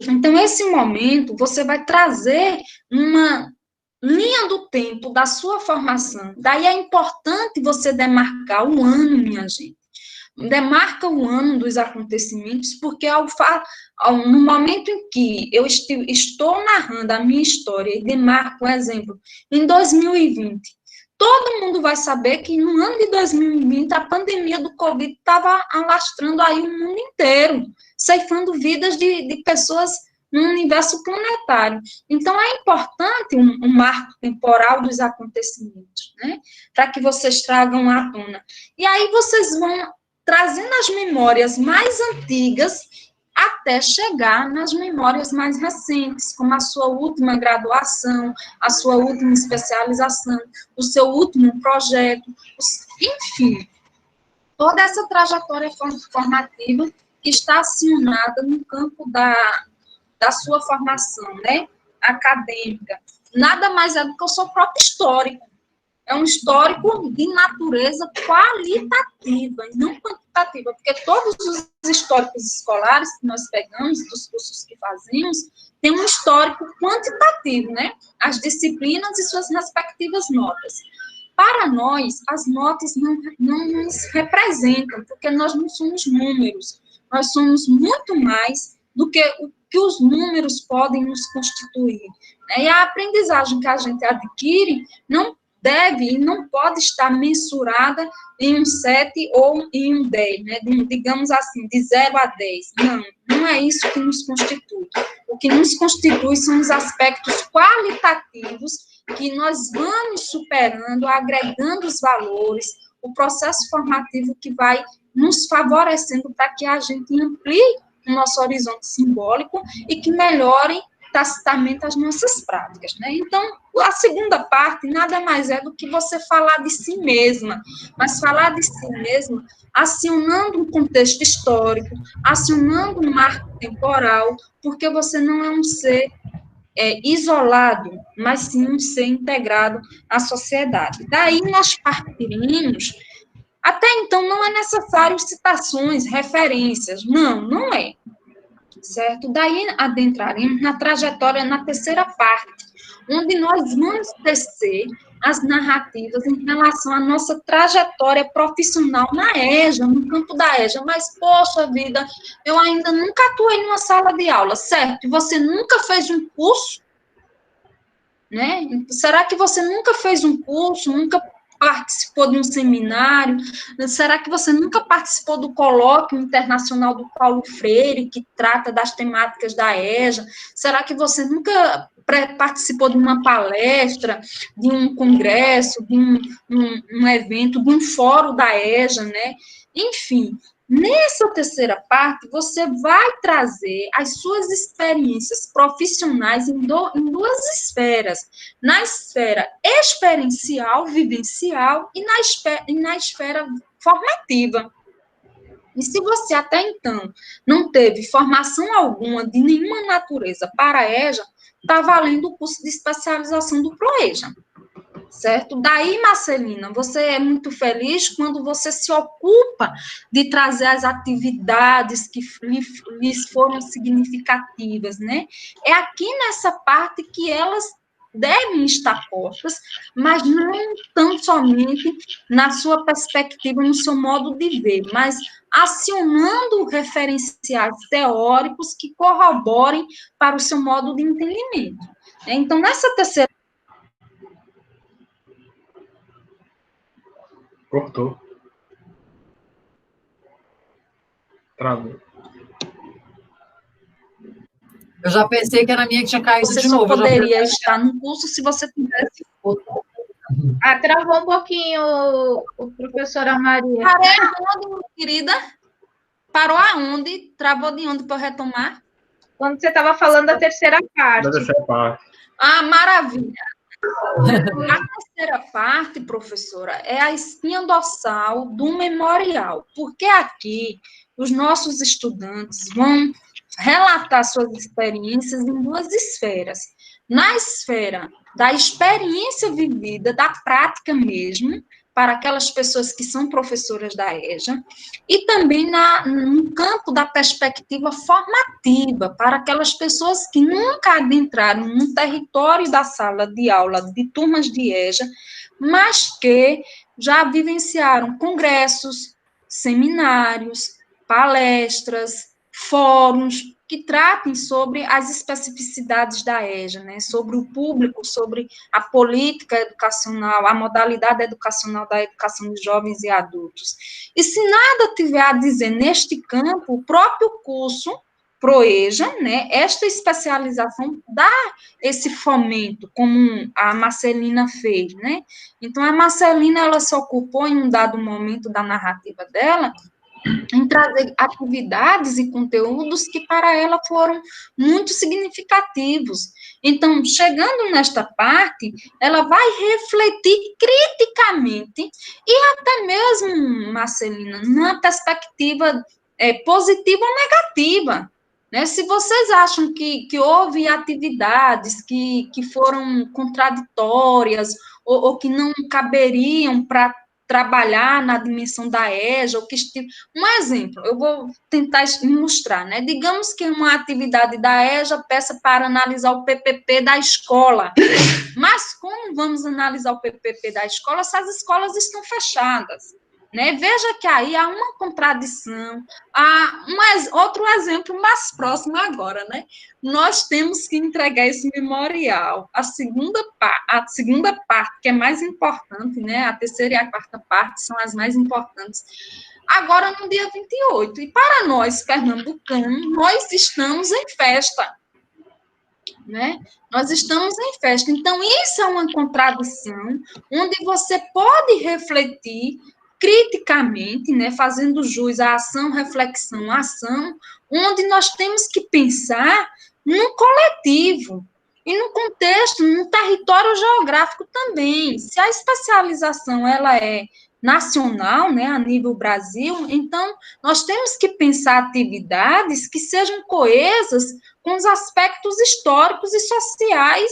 Então, esse momento, você vai trazer uma linha do tempo da sua formação. Daí é importante você demarcar o ano, minha gente. Demarca o ano dos acontecimentos, porque no momento em que eu estou narrando a minha história e demarco um exemplo, em 2020, todo mundo vai saber que no ano de 2020 a pandemia do Covid estava alastrando aí o mundo inteiro, ceifando vidas de pessoas no universo planetário. Então, é importante um marco temporal dos acontecimentos, né? Para que vocês tragam à tona. E aí vocês vão trazendo as memórias mais antigas até chegar nas memórias mais recentes, como a sua última graduação, a sua última especialização, o seu último projeto, enfim, toda essa trajetória formativa que está acionada no campo da sua formação, né, acadêmica. nada mais é do que o seu próprio histórico. É um histórico de natureza qualitativa, e não quantitativa, porque todos os históricos escolares que nós pegamos, dos cursos que fazemos, tem um histórico quantitativo, né? As disciplinas e suas respectivas notas. Para nós, as notas não nos representam, porque nós não somos números, nós somos muito mais do que o que os números podem nos constituir. E a aprendizagem que a gente adquire não deve e não pode estar mensurada em um 7 ou em um 10, né? Digamos assim, de 0 a 10. Não é isso que nos constitui. O que nos constitui são os aspectos qualitativos que nós vamos superando, agregando os valores, o processo formativo que vai nos favorecendo para que a gente amplie o nosso horizonte simbólico e que melhore tacitamente as nossas práticas, né? Então, a segunda parte nada mais é do que você falar de si mesma, mas falar de si mesma acionando um contexto histórico, acionando um marco temporal, porque você não é um ser isolado, mas sim um ser integrado à sociedade. Daí nós partimos, até então não é necessário citações, referências, não é. Certo? Daí adentraremos na trajetória, na terceira parte, onde nós vamos tecer as narrativas em relação à nossa trajetória profissional na EJA, no campo da EJA. Mas, poxa vida, eu ainda nunca atuei numa sala de aula, certo? E você nunca fez um curso, né? Será que você nunca fez um curso, nunca participou de um seminário? Será que você nunca participou do colóquio internacional do Paulo Freire, que trata das temáticas da EJA? Será que você nunca participou de uma palestra, de um congresso, de um evento, de um fórum da EJA, né? Enfim, nessa terceira parte, você vai trazer as suas experiências profissionais em duas esferas. Na esfera experiencial, vivencial, e na esfera formativa. E se você até então não teve formação alguma de nenhuma natureza para a EJA, está valendo o curso de especialização do PROEJA. Certo? Daí, Marcelina, você é muito feliz quando você se ocupa de trazer as atividades que lhes foram significativas, né? É aqui nessa parte que elas devem estar postas, mas não tão somente na sua perspectiva, no seu modo de ver, mas acionando referenciais teóricos que corroborem para o seu modo de entendimento. Então, nessa terceira... Cortou. Travou. Eu já pensei que era a minha que tinha caído Você de só novo. poderia estar no curso se você tivesse... Travou um pouquinho, o professora Maria. Parei aonde, minha querida? Parou aonde? Travou de onde para eu retomar? Quando você estava falando da terceira parte. Da terceira parte. Ah, maravilha. A terceira parte, professora, é a espinha dorsal do memorial, porque aqui os nossos estudantes vão relatar suas experiências em duas esferas. Na esfera da experiência vivida, da prática mesmo, para aquelas pessoas que são professoras da EJA, e também no campo da perspectiva formativa, para aquelas pessoas que nunca adentraram no território da sala de aula de turmas de EJA, mas que já vivenciaram congressos, seminários, palestras, fóruns, que tratem sobre as especificidades da EJA, né, sobre o público, sobre a política educacional, a modalidade educacional da educação de jovens e adultos. E se nada tiver a dizer neste campo, o próprio curso PROEJA, né, esta especialização dá esse fomento, como a Marcelina fez, né? Então, a Marcelina, ela se ocupou em um dado momento da narrativa dela em trazer atividades e conteúdos que para ela foram muito significativos. Então, chegando nesta parte, ela vai refletir criticamente e até mesmo, Marcelina, numa perspectiva positiva ou negativa. Né? Se vocês acham que houve atividades que foram contraditórias ou que não caberiam para trabalhar na dimensão da EJA, ou que um exemplo, eu vou tentar mostrar, né? Digamos que uma atividade da EJA peça para analisar o PPP da escola, mas como vamos analisar o PPP da escola se as escolas estão fechadas? Né? Veja que aí há uma contradição, há outro exemplo mais próximo agora, né? Nós temos que entregar esse memorial. A segunda parte, que é mais importante, né? A terceira e a quarta parte são as mais importantes. Agora, no dia 28. E para nós, pernambucanos, nós estamos em festa. Né? Nós estamos em festa. Então, isso é uma contradição, onde você pode refletir criticamente, né, fazendo jus à ação, reflexão, ação, onde nós temos que pensar no coletivo e no contexto, no território geográfico também. Se a especialização ela é nacional, né, a nível Brasil, então nós temos que pensar atividades que sejam coesas com os aspectos históricos e sociais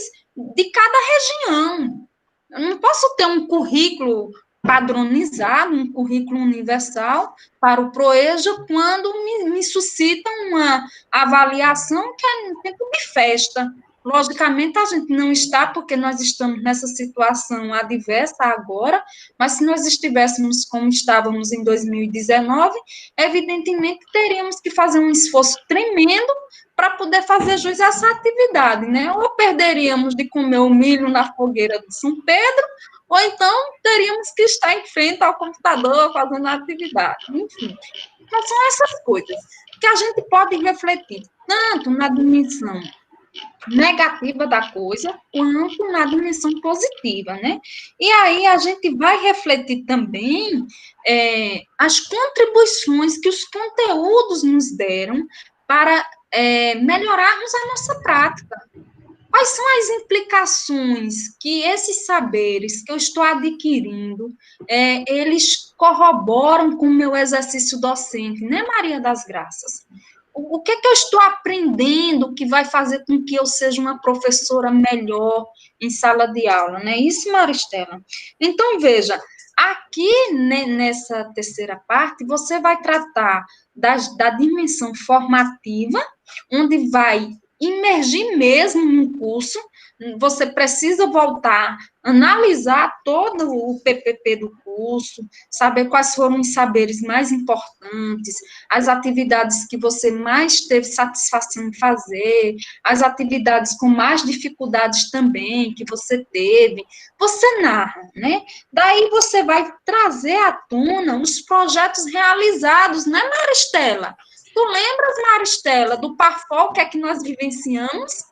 de cada região. Eu não posso ter um currículo padronizado, um currículo universal para o PROEJA quando me suscita uma avaliação que é um tempo de festa. Logicamente, a gente não está, porque nós estamos nessa situação adversa agora, mas se nós estivéssemos como estávamos em 2019, evidentemente teríamos que fazer um esforço tremendo para poder fazer jus a essa atividade, né? Ou perderíamos de comer o milho na fogueira de São Pedro, ou então teríamos que estar em frente ao computador fazendo a atividade. Enfim, então são essas coisas que a gente pode refletir, tanto na dimensão negativa da coisa, quanto na dimensão positiva, né? E aí a gente vai refletir também as contribuições que os conteúdos nos deram para melhorarmos a nossa prática. Quais são as implicações que esses saberes que eu estou adquirindo, eles corroboram com o meu exercício docente, né, Maria das Graças? O que é que eu estou aprendendo que vai fazer com que eu seja uma professora melhor em sala de aula, não é isso, Maristela? Então, veja, aqui nessa terceira parte, você vai tratar da dimensão formativa, onde vai imergir mesmo no curso, você precisa voltar, analisar todo o PPP do curso, saber quais foram os saberes mais importantes, as atividades que você mais teve satisfação em fazer, as atividades com mais dificuldades também que você teve, você narra, né? Daí você vai trazer à tona os projetos realizados, né, Maristela? Tu lembras, Maristela, do PAFOL, que é que nós vivenciamos?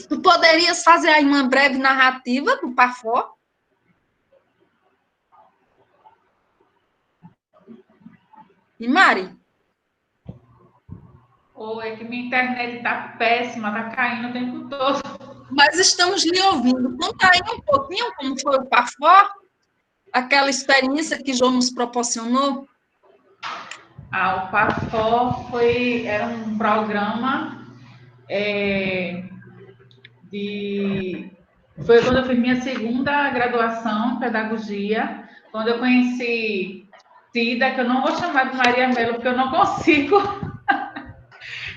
Tu poderias fazer aí uma breve narrativa do PAFOL? E Mari? É que minha internet está péssima, está caindo o tempo todo. Mas estamos lhe ouvindo. Conta aí um pouquinho como foi o PAFOL, aquela experiência que João nos proporcionou. O PAFOL era um programa foi quando eu fiz minha segunda graduação em pedagogia, quando eu conheci Cida, que eu não vou chamar de Maria Melo, porque eu não consigo.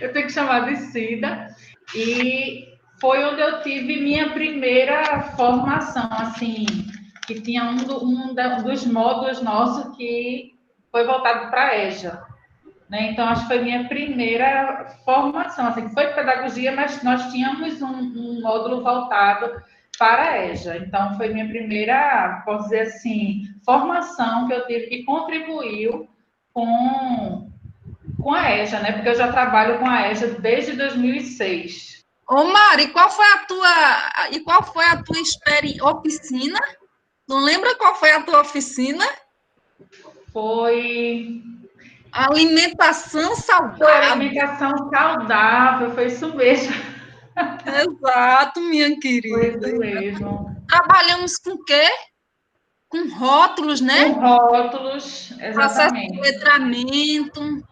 Eu tenho que chamar de Cida. E foi onde eu tive minha primeira formação, assim, que tinha um dos módulos nossos que foi voltado para a EJA. Né? Então, acho que foi minha primeira formação, assim, que foi pedagogia, mas nós tínhamos um módulo voltado para a EJA. Então, foi minha primeira, posso dizer assim, formação que eu tive que contribuiu com a EJA, né? Porque eu já trabalho com a EJA desde 2006. Ô, Mari, qual foi a tua oficina? Não lembra qual foi a tua oficina? Foi alimentação saudável. Foi alimentação saudável, foi isso mesmo. Exato, minha querida. Foi isso mesmo. Trabalhamos com o quê? Com rótulos, né? Com rótulos, exatamente. Processo de letramento.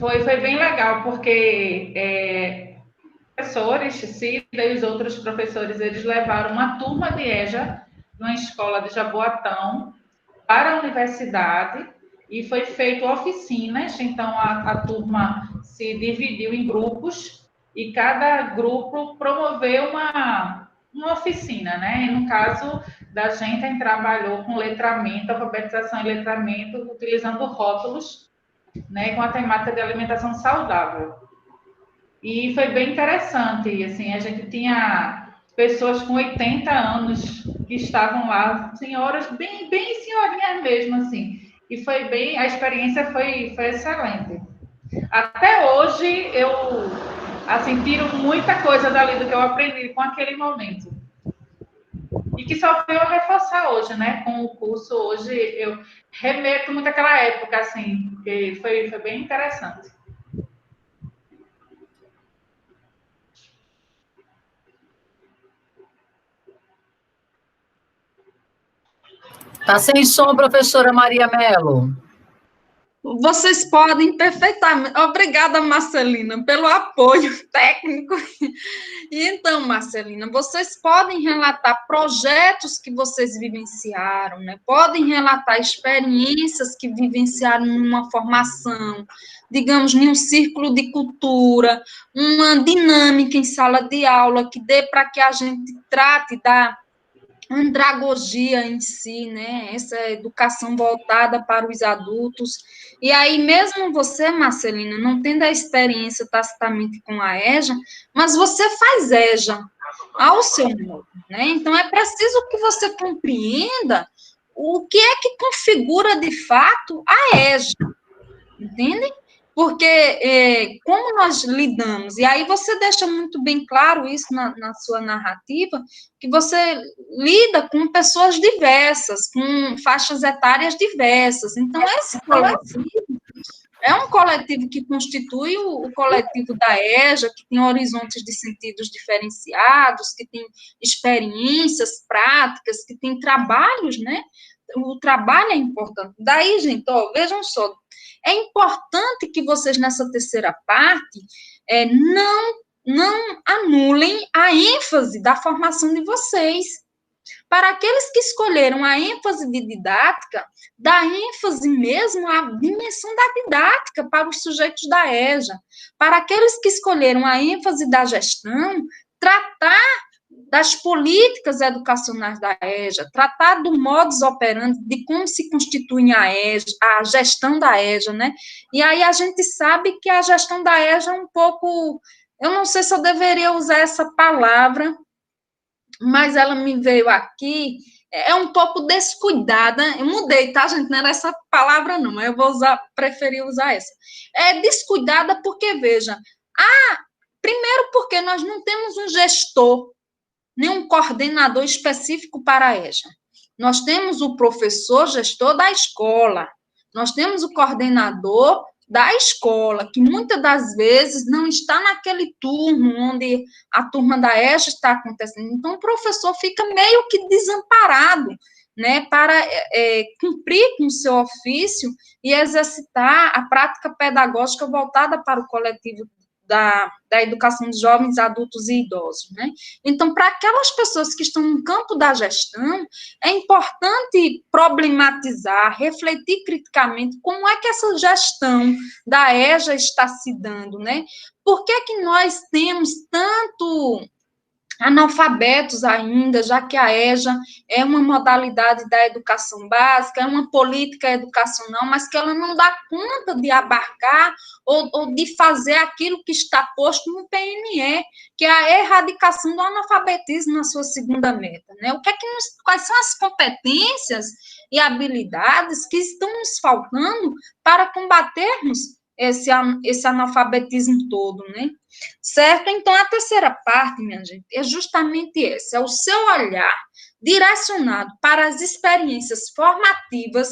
Foi bem legal, porque professores, Cida e os outros professores, eles levaram uma turma de EJA, numa escola de Jaboatão, para a universidade, e foi feito oficinas, então a turma se dividiu em grupos, e cada grupo promoveu uma oficina, né? E no caso da gente, a gente trabalhou com letramento, alfabetização e letramento, utilizando rótulos, né, com a temática de alimentação saudável. E foi bem interessante, assim, a gente tinha pessoas com 80 anos que estavam lá, senhoras, bem senhorinhas mesmo, assim, e foi bem, a experiência foi excelente. Até hoje, eu, assim, tiro muita coisa dali do que eu aprendi com aquele momento. E que só veio a reforçar hoje, né? Com o curso hoje, eu remeto muito àquela época, assim, porque foi bem interessante. Tá sem som, professora Maria Mello. Vocês podem perfeitamente. Obrigada, Marcelina, pelo apoio técnico. E então, Marcelina, vocês podem relatar projetos que vocês vivenciaram, né? Podem relatar experiências que vivenciaram numa formação, digamos, em um círculo de cultura, uma dinâmica em sala de aula que dê para que a gente trate da andragogia em si, né? Essa educação voltada para os adultos. E aí, mesmo você, Marcelina, não tendo a experiência tacitamente com a EJA, mas você faz EJA ao seu modo, né? Então, é preciso que você compreenda o que é que configura, de fato, a EJA, entende? Porque como nós lidamos, e aí você deixa muito bem claro isso na sua narrativa, que você lida com pessoas diversas, com faixas etárias diversas. Então, esse coletivo é um coletivo que constitui o coletivo da EJA, que tem horizontes de sentidos diferenciados, que tem experiências práticas, que tem trabalhos, né? O trabalho é importante. Daí, gente, ó, vejam só, é importante que vocês, nessa terceira parte, não anulem a ênfase da formação de vocês. Para aqueles que escolheram a ênfase de didática, dá ênfase mesmo à dimensão da didática para os sujeitos da EJA. Para aqueles que escolheram a ênfase da gestão, tratar das políticas educacionais da EJA, tratar do modus operandi, de como se constitui a EJA, a gestão da EJA, né? E aí a gente sabe que a gestão da EJA é um pouco, eu não sei se eu deveria usar essa palavra, mas ela me veio aqui, é um pouco descuidada, eu mudei, tá, gente? Não era essa palavra, não, mas eu vou preferir usar essa. É descuidada porque, veja, primeiro porque nós não temos um gestor, nem um coordenador específico para a EJA. Nós temos o professor gestor da escola, nós temos o coordenador da escola, que muitas das vezes não está naquele turno onde a turma da EJA está acontecendo. Então, o professor fica meio que desamparado, né, para cumprir com o seu ofício e exercitar a prática pedagógica voltada para o coletivo da educação de jovens, adultos e idosos, né? Então, para aquelas pessoas que estão no campo da gestão, é importante problematizar, refletir criticamente como é que essa gestão da EJA está se dando, né? Por que que nós temos tanto analfabetos ainda, já que a EJA é uma modalidade da educação básica, é uma política educacional, mas que ela não dá conta de abarcar ou de fazer aquilo que está posto no PNE, que é a erradicação do analfabetismo na sua segunda meta, né? Quais são as competências e habilidades que estão nos faltando para combatermos esse analfabetismo todo, né? Certo? Então, a terceira parte, minha gente, é justamente essa, é o seu olhar direcionado para as experiências formativas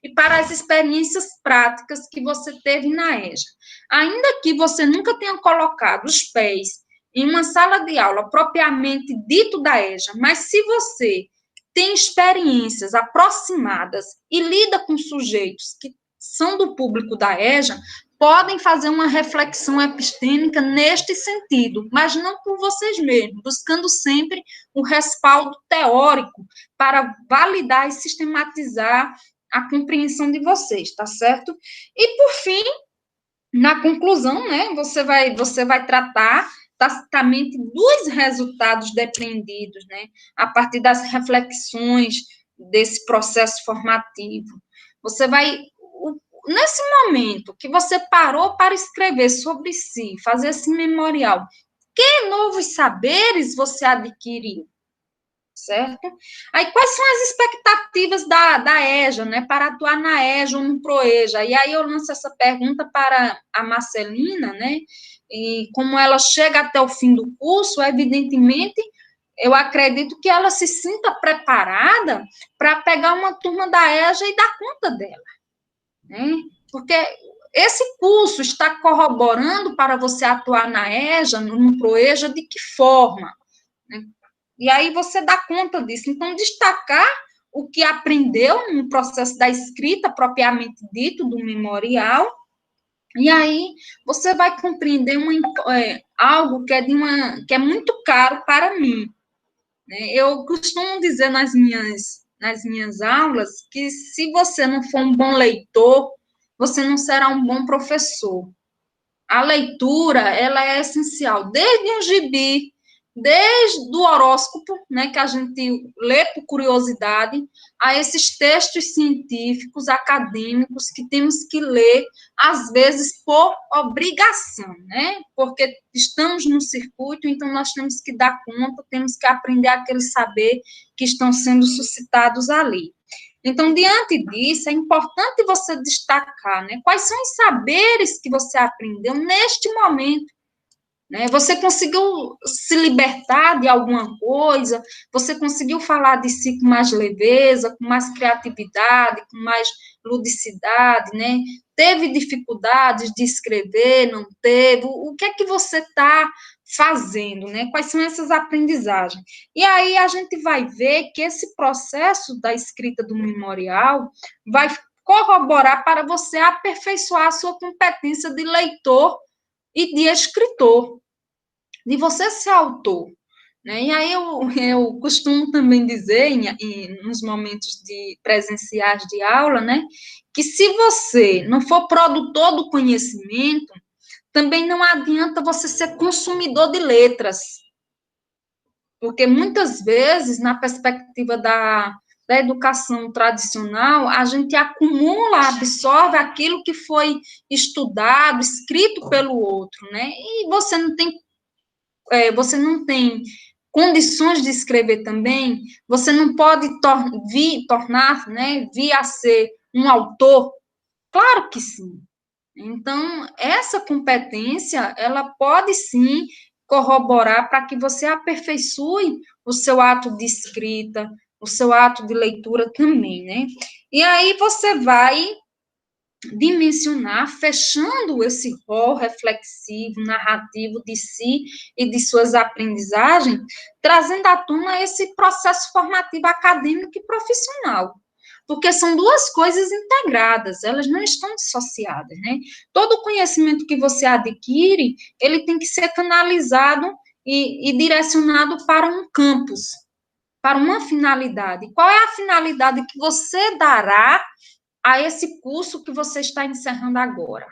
e para as experiências práticas que você teve na EJA. Ainda que você nunca tenha colocado os pés em uma sala de aula propriamente dito da EJA, mas se você tem experiências aproximadas e lida com sujeitos que são do público da EJA, podem fazer uma reflexão epistêmica neste sentido, mas não por vocês mesmos, buscando sempre o respaldo teórico para validar e sistematizar a compreensão de vocês, tá certo? E, por fim, na conclusão, né, você vai tratar tacitamente dos resultados depreendidos, né, a partir das reflexões desse processo formativo. Você vai, nesse momento que você parou para escrever sobre si, fazer esse memorial, que novos saberes você adquiriu? Certo? Aí, quais são as expectativas da EJA, né, para atuar na EJA ou no PROEJA? E aí eu lanço essa pergunta para a Marcelina, né, e como ela chega até o fim do curso, evidentemente, eu acredito que ela se sinta preparada para pegar uma turma da EJA e dar conta dela, né, porque esse curso está corroborando para você atuar na EJA, no PROEJA, de que forma? Né? E aí você dá conta disso. Então, destacar o que aprendeu no processo da escrita, propriamente dito, do memorial, e aí você vai compreender algo que é muito caro para mim. Né? Eu costumo dizer nas minhas aulas que se você não for um bom leitor, você não será um bom professor. A leitura, ela é essencial, desde um gibi, desde o horóscopo, né, que a gente lê por curiosidade, a esses textos científicos, acadêmicos, que temos que ler, às vezes, por obrigação, né, porque estamos no circuito, então nós temos que dar conta, temos que aprender aquele saber que estão sendo suscitados ali. Então, diante disso, é importante você destacar, né, quais são os saberes que você aprendeu neste momento, né? Você conseguiu se libertar de alguma coisa, você conseguiu falar de si com mais leveza, com mais criatividade, com mais ludicidade, né? Teve dificuldades de escrever, não teve? O que é que você está fazendo, né? Quais são essas aprendizagens? E aí a gente vai ver que esse processo da escrita do memorial vai corroborar para você aperfeiçoar a sua competência de leitor e de escritor, de você ser autor. Né? E aí eu costumo também dizer, nos momentos presenciais de aula, né, que se você não for produtor do conhecimento, também não adianta você ser consumidor de letras. Porque muitas vezes, na perspectiva da educação tradicional, a gente acumula, absorve aquilo que foi estudado, escrito pelo outro, né? E você não tem condições de escrever também, você não pode tornar, né, vir a ser um autor? Claro que sim. Então, essa competência, ela pode sim corroborar para que você aperfeiçoe o seu ato de escrita, o seu ato de leitura também, né? E aí você vai dimensionar, fechando esse rol reflexivo, narrativo de si e de suas aprendizagens, trazendo à tona esse processo formativo acadêmico e profissional. Porque são duas coisas integradas, elas não estão dissociadas, né? Todo conhecimento que você adquire, ele tem que ser canalizado e direcionado para um campus, para uma finalidade. Qual é a finalidade que você dará a esse curso que você está encerrando agora?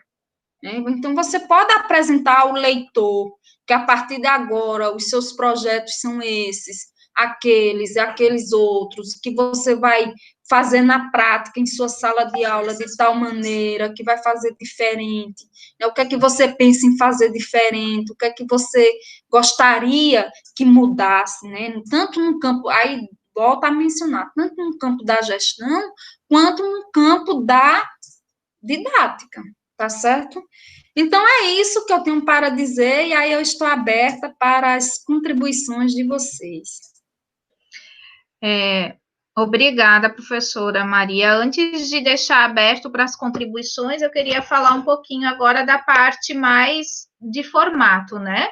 Né? Então, você pode apresentar ao leitor que, a partir de agora, os seus projetos são esses, aqueles outros, que você vai fazer na prática, em sua sala de aula, de tal maneira, que vai fazer diferente. Né? O que é que você pensa em fazer diferente? O que é que você gostaria que mudasse? Né? Tanto no campo, aí volto a mencionar, tanto no campo da gestão, quanto no campo da didática, tá certo? Então, é isso que eu tenho para dizer, e aí eu estou aberta para as contribuições de vocês. Obrigada, professora Maria. Antes de deixar aberto para as contribuições, eu queria falar um pouquinho agora da parte mais de formato, né?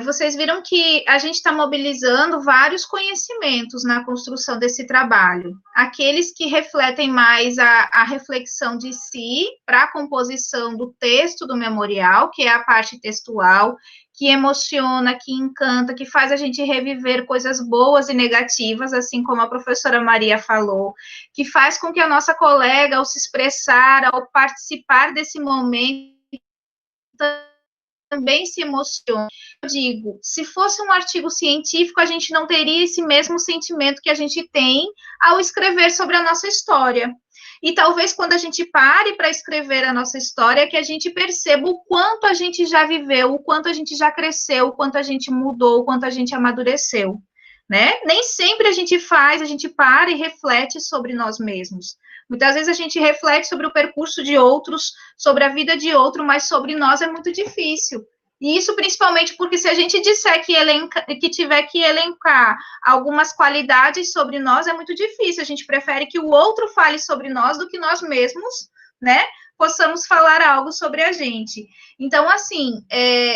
vocês viram que a gente está mobilizando vários conhecimentos na construção desse trabalho. Aqueles que refletem mais a reflexão de si para a composição do texto do memorial, que é a parte textual, que emociona, que encanta, que faz a gente reviver coisas boas e negativas, assim como a professora Maria falou, que faz com que a nossa colega, ao se expressar, ao participar desse momento, também se emociona. Eu digo, se fosse um artigo científico, a gente não teria esse mesmo sentimento que a gente tem ao escrever sobre a nossa história. E talvez quando a gente pare para escrever a nossa história, que a gente perceba o quanto a gente já viveu, o quanto a gente já cresceu, o quanto a gente mudou, o quanto a gente amadureceu, né? Nem sempre a gente para e reflete sobre nós mesmos. Muitas vezes a gente reflete sobre o percurso de outros, sobre a vida de outro, mas sobre nós é muito difícil. E isso principalmente porque se a gente disser que tiver que elencar algumas qualidades sobre nós, é muito difícil. A gente prefere que o outro fale sobre nós do que nós mesmos, né, possamos falar algo sobre a gente. Então, assim,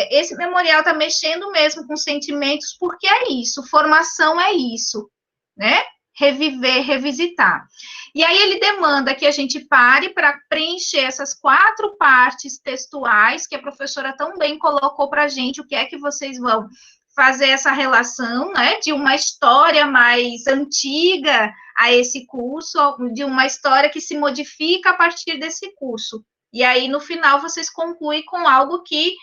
esse memorial está mexendo mesmo com sentimentos, porque é isso, formação é isso, né? Reviver, revisitar. E aí ele demanda que a gente pare para preencher essas 4 partes textuais que a professora tão bem colocou para a gente, o que é que vocês vão fazer essa relação, né, de uma história mais antiga a esse curso, de uma história que se modifica a partir desse curso. E aí, no final, vocês concluem com algo que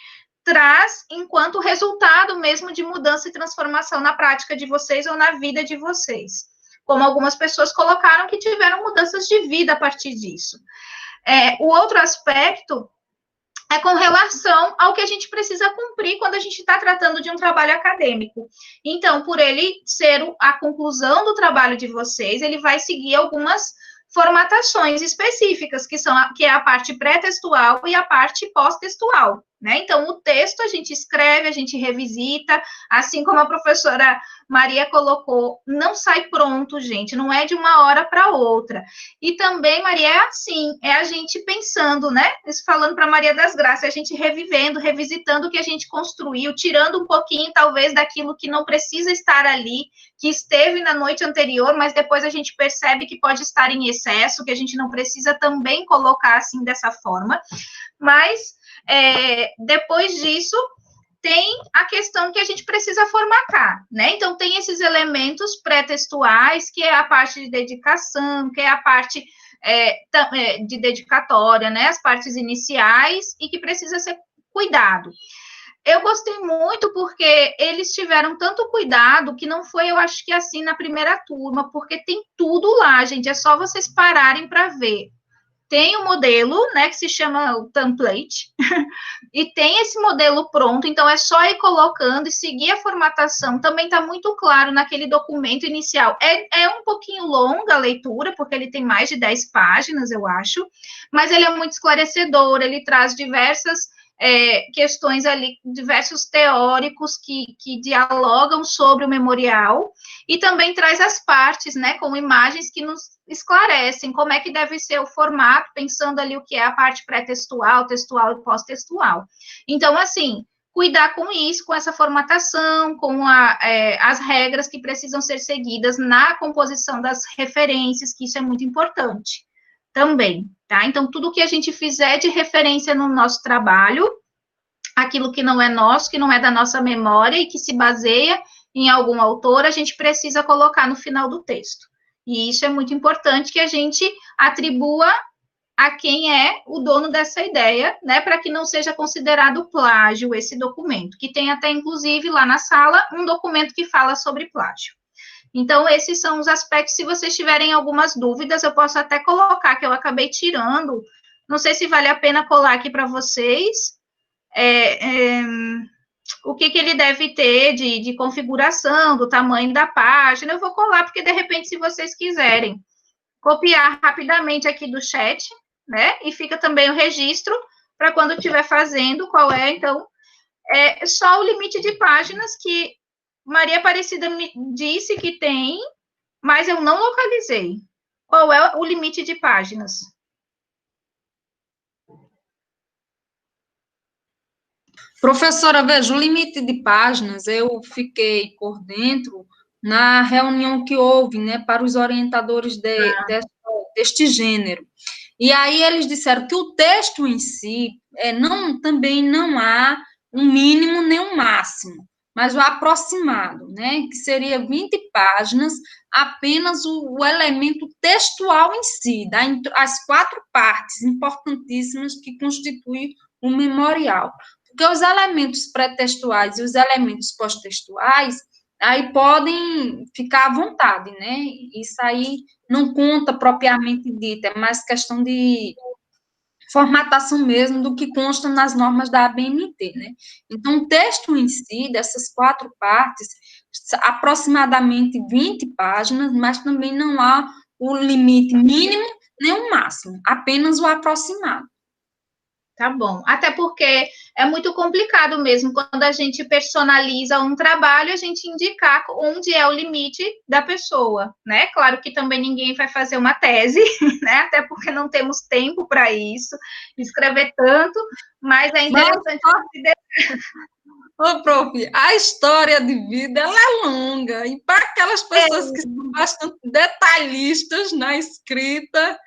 traz enquanto resultado mesmo de mudança e transformação na prática de vocês ou na vida de vocês. Como algumas pessoas colocaram que tiveram mudanças de vida a partir disso. O outro aspecto é com relação ao que a gente precisa cumprir quando a gente está tratando de um trabalho acadêmico. Então, por ele ser a conclusão do trabalho de vocês, ele vai seguir algumas formatações específicas, que é a parte pré-textual e a parte pós-textual, né? Então, o texto a gente escreve, a gente revisita, assim como a professora Maria colocou, não sai pronto, gente, não é de uma hora para outra. E também, Maria, é assim, é a gente pensando, né? Falando para Maria das Graças, a gente revivendo, revisitando o que a gente construiu, tirando um pouquinho, talvez, daquilo que não precisa estar ali, que esteve na noite anterior, mas depois a gente percebe que pode estar em excesso, que a gente não precisa também colocar assim dessa forma. Mas, depois disso, tem a questão que a gente precisa formatar, né? Então, tem esses elementos pré-textuais, que é a parte de dedicação, que é a parte de dedicatória, né? As partes iniciais, e que precisa ser cuidado. Eu gostei muito porque eles tiveram tanto cuidado que não foi, eu acho que assim, na primeira turma, porque tem tudo lá, gente, é só vocês pararem para ver. Tem o modelo, né, que se chama o template, e tem esse modelo pronto, então é só ir colocando e seguir a formatação. Também está muito claro naquele documento inicial. É um pouquinho longa a leitura, porque ele tem mais de 10 páginas, eu acho, mas ele é muito esclarecedor, ele traz diversas questões ali, diversos teóricos que dialogam sobre o memorial, e também traz as partes, né, com imagens que nos esclarecem como é que deve ser o formato, pensando ali o que é a parte pré-textual, textual e pós-textual. Então, assim, cuidar com isso, com essa formatação, com as regras que precisam ser seguidas na composição das referências, que isso é muito importante também, tá? Então, tudo que a gente fizer de referência no nosso trabalho, aquilo que não é nosso, que não é da nossa memória e que se baseia em algum autor, a gente precisa colocar no final do texto. E isso é muito importante que a gente atribua a quem é o dono dessa ideia, né, para que não seja considerado plágio esse documento, que tem até, inclusive, lá na sala, um documento que fala sobre plágio. Então, esses são os aspectos. Se vocês tiverem algumas dúvidas, eu posso até colocar, que eu acabei tirando. Não sei se vale a pena colar aqui para vocês. O que ele deve ter de configuração, do tamanho da página. Eu vou colar, porque, de repente, se vocês quiserem copiar rapidamente aqui do chat, né? E fica também o registro, para quando estiver fazendo, qual é, então, só o limite de páginas que Maria Aparecida me disse que tem, mas eu não localizei. Qual é o limite de páginas? Professora, veja, o limite de páginas, eu fiquei por dentro na reunião que houve, né, para os orientadores deste gênero. E aí eles disseram que o texto em si, também não há um mínimo nem um máximo, mas o aproximado, né, que seria 20 páginas, apenas o elemento textual em si, as 4 partes importantíssimas que constituem o memorial. Porque os elementos pré-textuais e os elementos pós-textuais, aí podem ficar à vontade, né? Isso aí não conta propriamente dito, é mais questão de formatação mesmo do que consta nas normas da ABNT, né? Então, o texto em si, dessas 4 partes, aproximadamente 20 páginas, mas também não há o limite mínimo nem o máximo, apenas o aproximado. Tá bom. Até porque é muito complicado mesmo quando a gente personaliza um trabalho, a gente indicar onde é o limite da pessoa, né? Claro que também ninguém vai fazer uma tese, né? Até porque não temos tempo para isso, escrever tanto, mas é interessante considerar. Ô, prof, a história de vida, ela é longa, e para aquelas pessoas que são bastante detalhistas na escrita,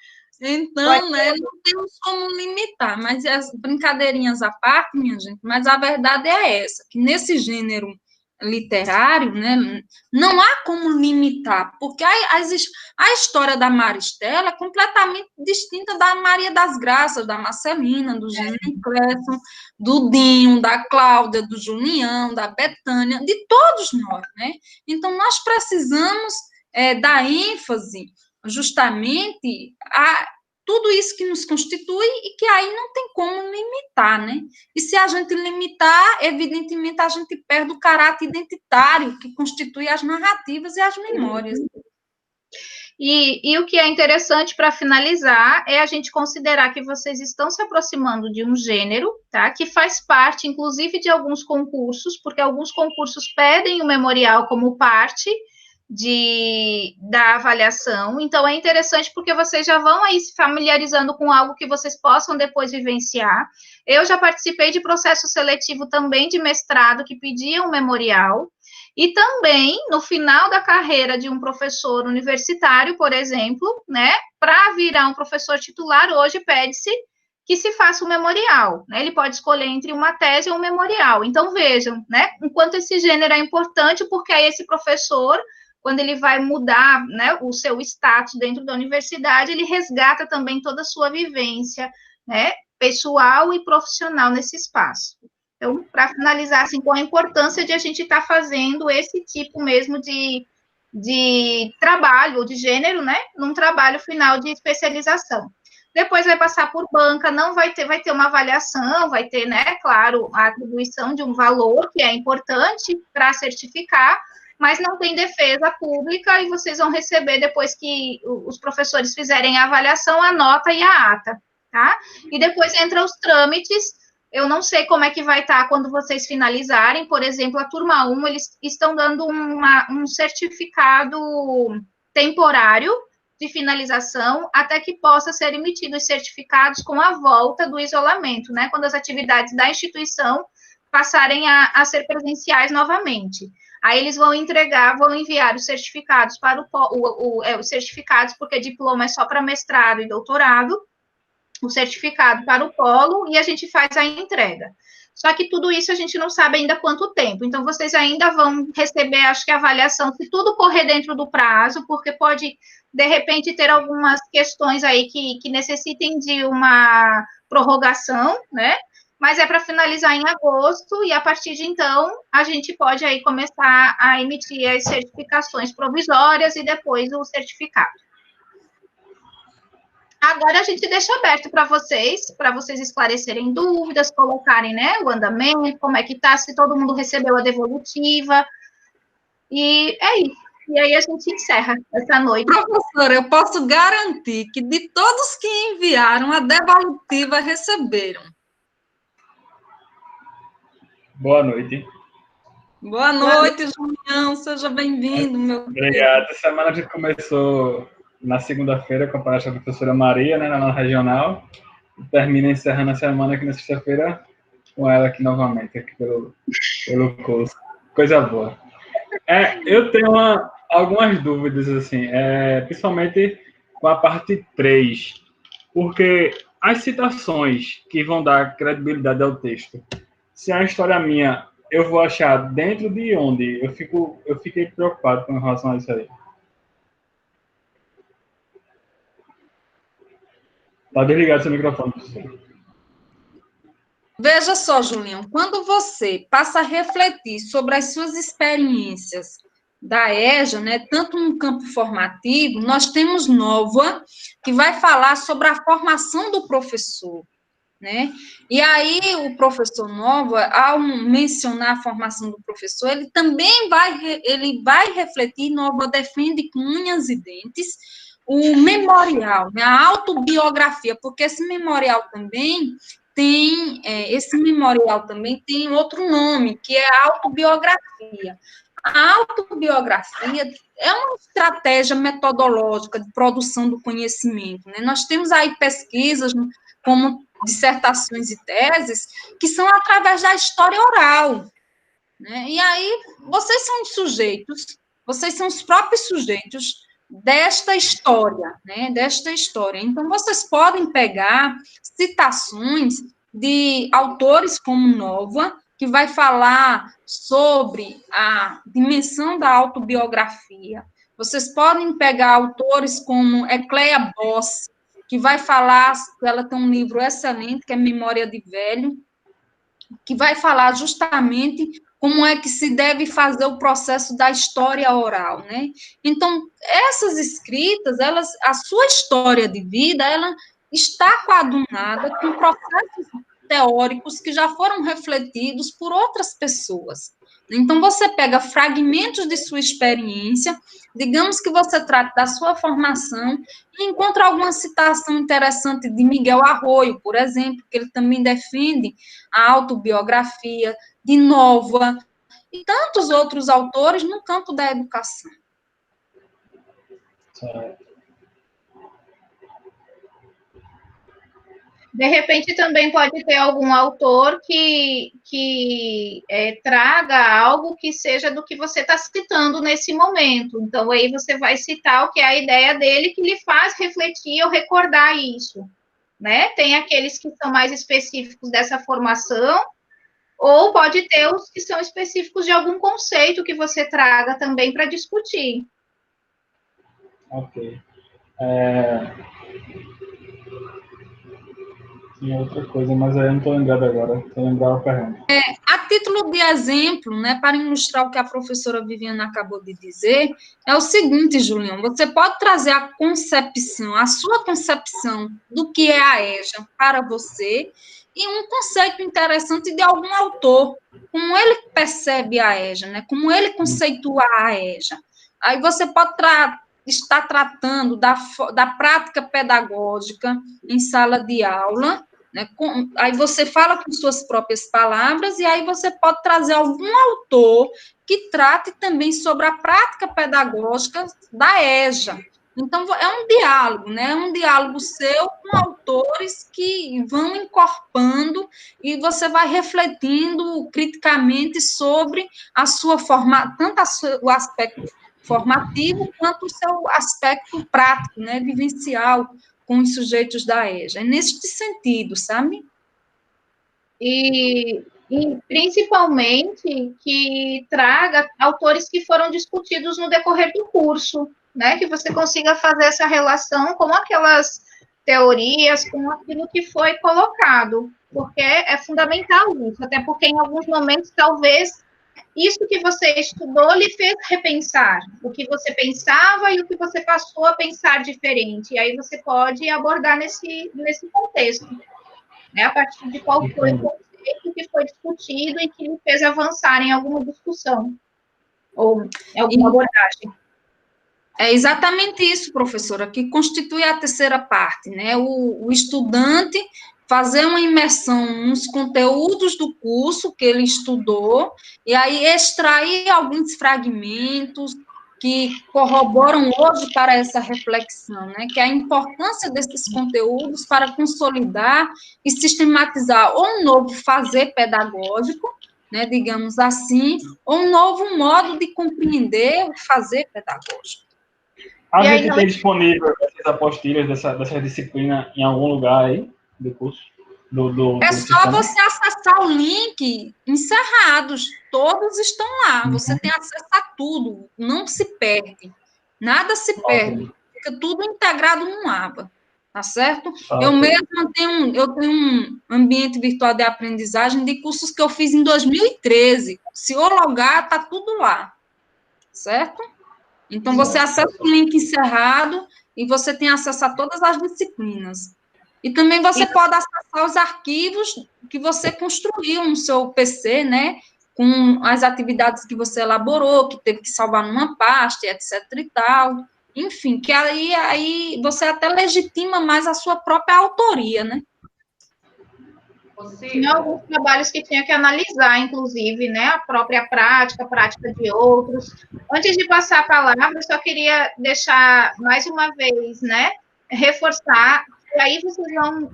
então, né, não temos como limitar, mas as brincadeirinhas à parte, minha gente, mas a verdade é essa, que nesse gênero literário, né, não há como limitar, porque a história da Maristela é completamente distinta da Maria das Graças, da Marcelina, do Gênero Cresson, do Dinho, da Cláudia, do Julião, da Betânia, de todos nós, né? Então, nós precisamos dar ênfase justamente a tudo isso que nos constitui e que aí não tem como limitar, né? E se a gente limitar, evidentemente a gente perde o caráter identitário que constitui as narrativas e as memórias. E o que é interessante para finalizar é a gente considerar que vocês estão se aproximando de um gênero, tá? Que faz parte, inclusive, de alguns concursos, porque alguns concursos pedem o memorial como parte da avaliação. Então, é interessante porque vocês já vão aí se familiarizando com algo que vocês possam depois vivenciar. Eu já participei de processo seletivo também de mestrado que pedia um memorial. E também, no final da carreira de um professor universitário, por exemplo, né, para virar um professor titular, hoje pede-se que se faça um memorial, né, ele pode escolher entre uma tese ou um memorial. Então, vejam, né, enquanto esse gênero é importante, porque aí esse professor, quando ele vai mudar, né, o seu status dentro da universidade, ele resgata também toda a sua vivência, né, pessoal e profissional nesse espaço. Então, para finalizar, assim, com a importância de a gente estar fazendo esse tipo mesmo de trabalho, de gênero, né, num trabalho final de especialização. Depois vai passar por banca, não vai ter uma avaliação, vai ter, né, claro, a atribuição de um valor que é importante para certificar, mas não tem defesa pública e vocês vão receber, depois que os professores fizerem a avaliação, a nota e a ata, tá? E depois entra os trâmites. Eu não sei como é que vai estar quando vocês finalizarem, por exemplo, a turma 1, eles estão dando um certificado temporário de finalização até que possa ser emitido os certificados com a volta do isolamento, né? Quando as atividades da instituição passarem a ser presenciais novamente. Aí eles vão enviar os certificados para os certificados, porque diploma é só para mestrado e doutorado, o certificado para o polo e a gente faz a entrega. Só que tudo isso a gente não sabe ainda quanto tempo. Então, vocês ainda vão receber, acho que a avaliação, se tudo correr dentro do prazo, porque pode, de repente, ter algumas questões aí que necessitem de uma prorrogação, né? Mas é para finalizar em agosto, e a partir de então, a gente pode aí começar a emitir as certificações provisórias e depois o certificado. Agora a gente deixa aberto para vocês esclarecerem dúvidas, colocarem, né, o andamento, como é que tá, se todo mundo recebeu a devolutiva. E é isso. E aí a gente encerra essa noite. Professora, eu posso garantir que de todos que enviaram, a devolutiva receberam. Boa noite. Boa noite, Julião. Seja bem-vindo, meu Obrigado. Essa semana a gente começou na segunda-feira com a palestra da professora Maria, né, na regional. Termina encerrando a semana aqui na sexta-feira com ela aqui novamente, aqui pelo curso. Coisa boa. Eu tenho algumas dúvidas, assim, principalmente com a parte 3, porque as citações que vão dar credibilidade ao texto, se é uma história minha, eu vou achar dentro de onde? Eu fiquei preocupado com relação a isso aí. Tá desligado seu microfone, professor. Veja só, Julião, quando você passa a refletir sobre as suas experiências da EJA, né, tanto no campo formativo, nós temos Nova, que vai falar sobre a formação do professor, né? E aí o professor Nova, ao mencionar a formação do professor, ele também vai refletir, Nova defende com unhas e dentes, o memorial, né, a autobiografia, porque esse memorial também tem outro nome, que é a autobiografia. A autobiografia é uma estratégia metodológica de produção do conhecimento, né? Nós temos aí pesquisas como dissertações e teses que são através da história oral, né? E aí vocês são os próprios sujeitos desta história, né? Desta história. Então vocês podem pegar citações de autores como Nova, que vai falar sobre a dimensão da autobiografia. Vocês podem pegar autores como Ecleia Boss, que vai falar, ela tem um livro excelente, que é Memória de Velho, que vai falar justamente como é que se deve fazer o processo da história oral, né? Então, essas escritas, a sua história de vida, ela está coadunada com processos teóricos que já foram refletidos por outras pessoas. Então, você pega fragmentos de sua experiência, digamos que você trata da sua formação, e encontra alguma citação interessante de Miguel Arroyo, por exemplo, que ele também defende a autobiografia, de Nova, e tantos outros autores no campo da educação. De repente, também pode ter algum autor que traga algo que seja do que você está citando nesse momento. Então, aí você vai citar o que é a ideia dele, que lhe faz refletir ou recordar isso, né? Tem aqueles que são mais específicos dessa formação, ou pode ter os que são específicos de algum conceito que você traga também para discutir. Ok. Tinha outra coisa, mas aí eu não estou lembrado agora. Estou lembrado a pergunta. A título de exemplo, né, para ilustrar o que a professora Viviana acabou de dizer, é o seguinte, Julião, você pode trazer a sua concepção do que é a EJA para você, e um conceito interessante de algum autor, como ele percebe a EJA, né, como ele conceitua a EJA. Aí você pode estar tratando da prática pedagógica em sala de aula, né? Aí você fala com suas próprias palavras, e aí você pode trazer algum autor que trate também sobre a prática pedagógica da EJA. Então, é um diálogo, né? É um diálogo seu com autores que vão encorpando, e você vai refletindo criticamente sobre a sua tanto o aspecto formativo quanto o seu aspecto prático, né? Vivencial, com os sujeitos da EJA. É neste sentido, sabe? E principalmente que traga autores que foram discutidos no decorrer do curso, né? Que você consiga fazer essa relação com aquelas teorias, com aquilo que foi colocado, porque é fundamental isso, até porque em alguns momentos, talvez, isso que você estudou lhe fez repensar o que você pensava e o que você passou a pensar diferente. E aí você pode abordar nesse contexto, né? A partir de qual foi o conceito que foi discutido e que lhe fez avançar em alguma discussão ou em alguma abordagem. É exatamente isso, professora, que constitui a terceira parte, né? O estudante fazer uma imersão nos conteúdos do curso que ele estudou, e aí extrair alguns fragmentos que corroboram hoje para essa reflexão, né? Que é a importância desses conteúdos para consolidar e sistematizar ou um novo fazer pedagógico, né, digamos assim, ou um novo modo de compreender o fazer pedagógico. A gente tem disponível essas apostilhas dessa disciplina em algum lugar aí do curso? É só você acessar o link encerrados, todos estão lá, você tem acesso a tudo, não se perde, nada se perde, fica tudo integrado num aba, tá certo? Eu mesma tenho um ambiente virtual de aprendizagem de cursos que eu fiz em 2013, se eu logar, tá tudo lá, certo? Então, você acessa o link encerrado e você tem acesso a todas as disciplinas. E também você pode acessar os arquivos que você construiu no seu PC, né? Com as atividades que você elaborou, que teve que salvar numa pasta, etc. e tal. Enfim, que aí você até legitima mais a sua própria autoria, né? Tinha alguns trabalhos que tinha que analisar, inclusive, né, a própria prática, a prática de outros. Antes de passar a palavra, eu só queria deixar mais uma vez, né, reforçar, e aí vocês vão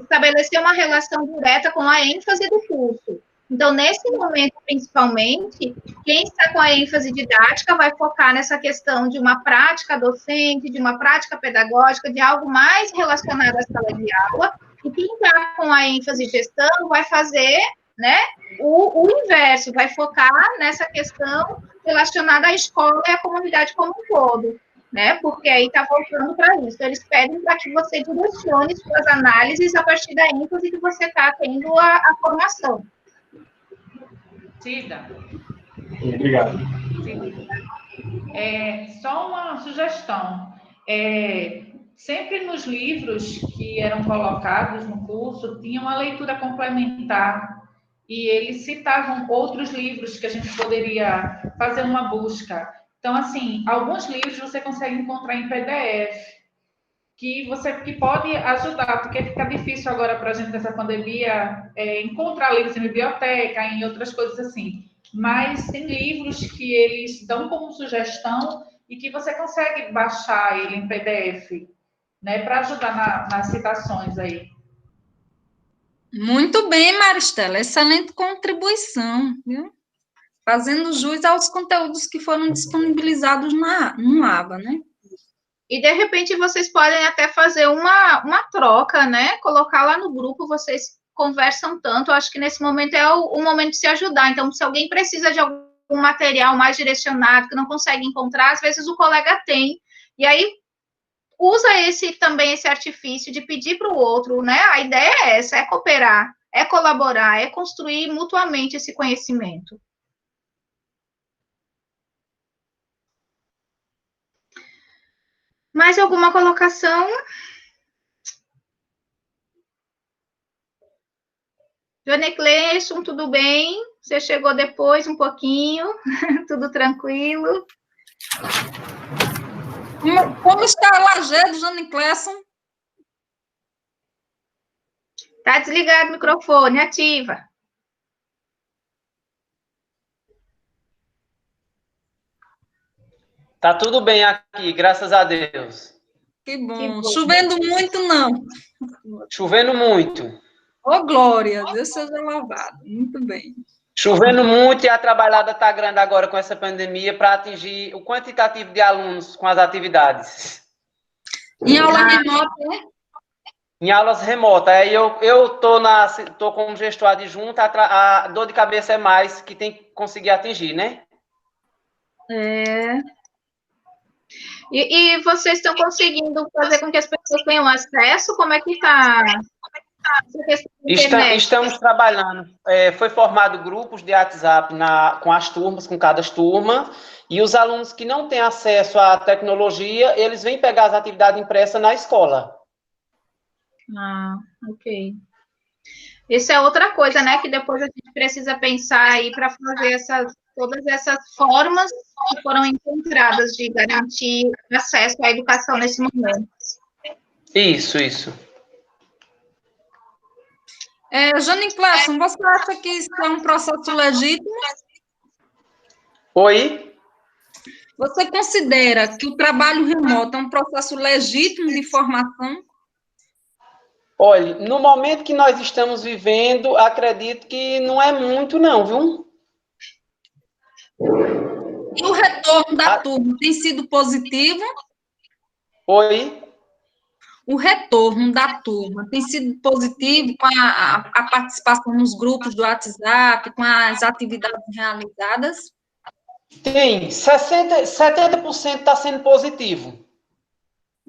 estabelecer uma relação direta com a ênfase do curso. Então, nesse momento, principalmente, quem está com a ênfase didática vai focar nessa questão de uma prática docente, de uma prática pedagógica, de algo mais relacionado à sala de aula, e quem está com a ênfase gestão vai fazer, né, o inverso, vai focar nessa questão relacionada à escola e à comunidade como um todo, né, porque aí está voltando para isso. Eles pedem para que você direcione suas análises a partir da ênfase que você está tendo a formação. Cida. Obrigado. Só uma sugestão. Sempre nos livros que eram colocados no curso, tinha uma leitura complementar e eles citavam outros livros que a gente poderia fazer uma busca. Então, assim, alguns livros você consegue encontrar em PDF, que pode ajudar, porque fica difícil agora para a gente nessa pandemia encontrar livros em biblioteca, em outras coisas assim. Mas tem livros que eles dão como sugestão e que você consegue baixar ele em PDF, né, para ajudar nas citações aí. Muito bem, Maristela, excelente contribuição, viu? Fazendo jus aos conteúdos que foram disponibilizados no aba, né? E, de repente, vocês podem até fazer uma troca, né? Colocar lá no grupo, vocês conversam tanto. Eu acho que nesse momento é o momento de se ajudar. Então, se alguém precisa de algum material mais direcionado, que não consegue encontrar, às vezes o colega tem. E aí, usa também esse artifício de pedir para o outro, né? A ideia é essa, é cooperar, é colaborar, é construir mutuamente esse conhecimento. Mais alguma colocação? Joane Cleison, tudo bem? Você chegou depois um pouquinho, tudo tranquilo? Como está a Lajedo, Joane Cleison? Está desligado o microfone, ativa. Tá tudo bem aqui, graças a Deus. Que bom. Chovendo muito, não? Chovendo muito. Ô, glória, Deus seja louvado. Muito bem. Chovendo muito e a trabalhada está grande agora com essa pandemia para atingir o quantitativo de alunos com as atividades. Em aula remota, né? Em aulas remotas. Aí eu tô como gestor adjunto, a dor de cabeça é mais que tem que conseguir atingir, né? E vocês estão conseguindo fazer com que as pessoas tenham acesso? Como é que está? Estamos trabalhando. Foi formado grupos de WhatsApp com as turmas, com cada turma, e os alunos que não têm acesso à tecnologia, eles vêm pegar as atividades impressas na escola. Ah, ok. Isso é outra coisa, né? Que depois a gente precisa pensar aí para fazer todas essas formas que foram encontradas de garantir acesso à educação nesse momento. Isso. Jane Cleison, você acha que isso é um processo legítimo? Oi? Você considera que o trabalho remoto é um processo legítimo de formação? Olha, no momento que nós estamos vivendo, acredito que não é muito, não, viu? E o retorno da turma tem sido positivo? Oi? O retorno da turma tem sido positivo com a participação nos grupos do WhatsApp, com as atividades realizadas? Tem, 70% está sendo positivo.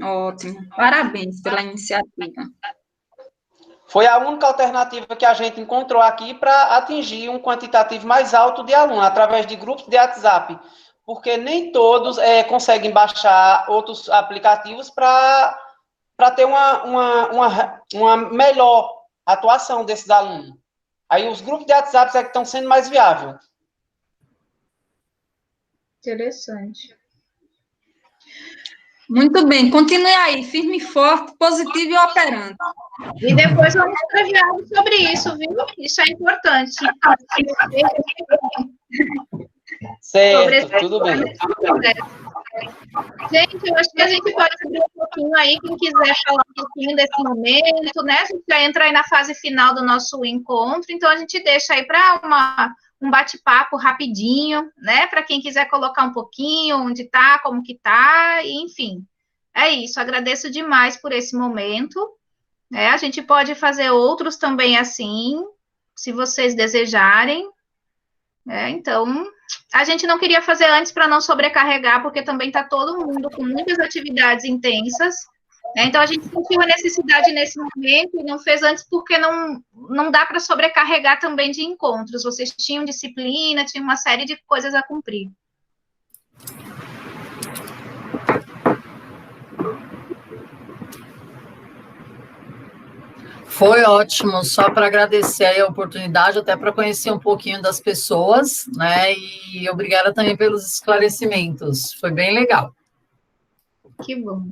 Ótimo, parabéns pela iniciativa. Foi a única alternativa que a gente encontrou aqui para atingir um quantitativo mais alto de alunos, através de grupos de WhatsApp, porque nem todos conseguem baixar outros aplicativos para ter uma melhor atuação desses alunos. Aí os grupos de WhatsApp é que estão sendo mais viáveis. Interessante. Muito bem, continue aí, firme e forte, positivo e operante. E depois vamos escrever algo sobre isso, viu? Isso é importante. Certo, tudo bem. Gente, eu acho que a gente pode abrir um pouquinho aí, quem quiser falar um pouquinho desse momento, né? A gente vai entrar aí na fase final do nosso encontro, então a gente deixa aí para um bate-papo rapidinho, né? Para quem quiser colocar um pouquinho, onde está, como que está, enfim. É isso, agradeço demais por esse momento. A gente pode fazer outros também assim, se vocês desejarem. Então, a gente não queria fazer antes para não sobrecarregar, porque também está todo mundo com muitas atividades intensas. Então, a gente sentiu a necessidade nesse momento e não fez antes porque não dá para sobrecarregar também de encontros. Vocês tinham disciplina, tinham uma série de coisas a cumprir. Foi ótimo, só para agradecer aí a oportunidade, até para conhecer um pouquinho das pessoas, né? E obrigada também pelos esclarecimentos. Foi bem legal. Que bom.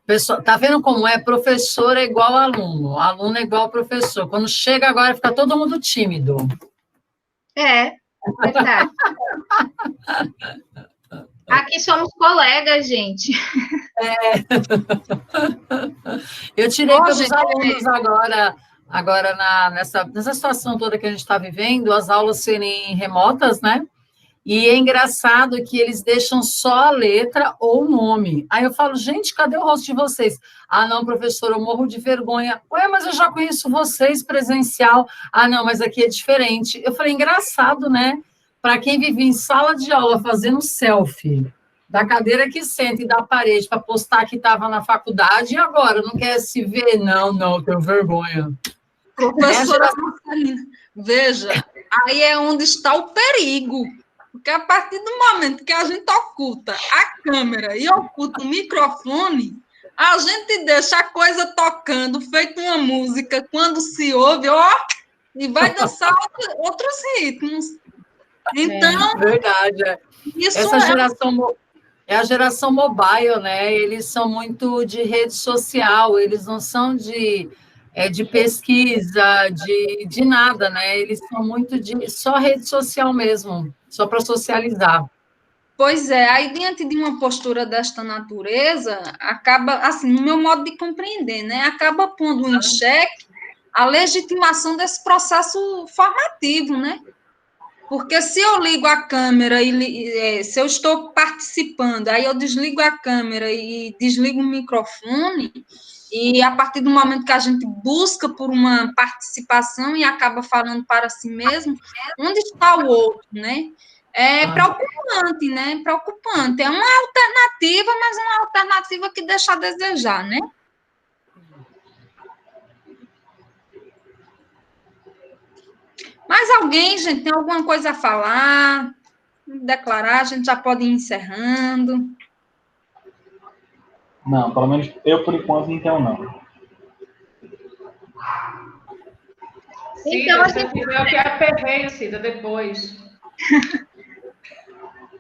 Pessoal, tá vendo como é? Professor é igual aluno, aluno é igual professor. Quando chega agora, fica todo mundo tímido. É verdade. Aqui somos colegas, gente. Eu tirei pelos alunos agora nessa situação toda que a gente está vivendo, as aulas serem remotas, né? E é engraçado que eles deixam só a letra ou o nome. Aí eu falo, gente, cadê o rosto de vocês? Ah, não, professor, eu morro de vergonha. Ué, mas eu já conheço vocês presencial. Ah, não, mas aqui é diferente. Eu falei, engraçado, né? Para quem vive em sala de aula fazendo selfie, da cadeira que senta e da parede para postar que estava na faculdade, e agora não quer se ver? Não, tenho vergonha. Professora Marcelina, veja, aí é onde está o perigo. Porque a partir do momento que a gente oculta a câmera e oculta o microfone, a gente deixa a coisa tocando, feito uma música, quando se ouve, ó, e vai dançar outros ritmos. Então, verdade. Isso essa geração é a geração mobile, né? Eles são muito de rede social, eles não são de pesquisa, de nada, né? Eles são muito de só rede social mesmo, só para socializar. Pois é, aí diante de uma postura desta natureza, acaba, assim, no meu modo de compreender, né? Acaba pondo em xeque a legitimação desse processo formativo, né? Porque se eu ligo a câmera e se eu estou participando, aí eu desligo a câmera e desligo o microfone, e a partir do momento que a gente busca por uma participação e acaba falando para si mesmo, onde está o outro, né? É preocupante, né? Preocupante. É uma alternativa, mas é uma alternativa que deixa a desejar, né? Mais alguém, gente, tem alguma coisa a falar? Declarar, a gente já pode ir encerrando. Não, pelo menos eu, por enquanto, não tenho, não. Cida, se tiver o que aperreio, Cida, depois.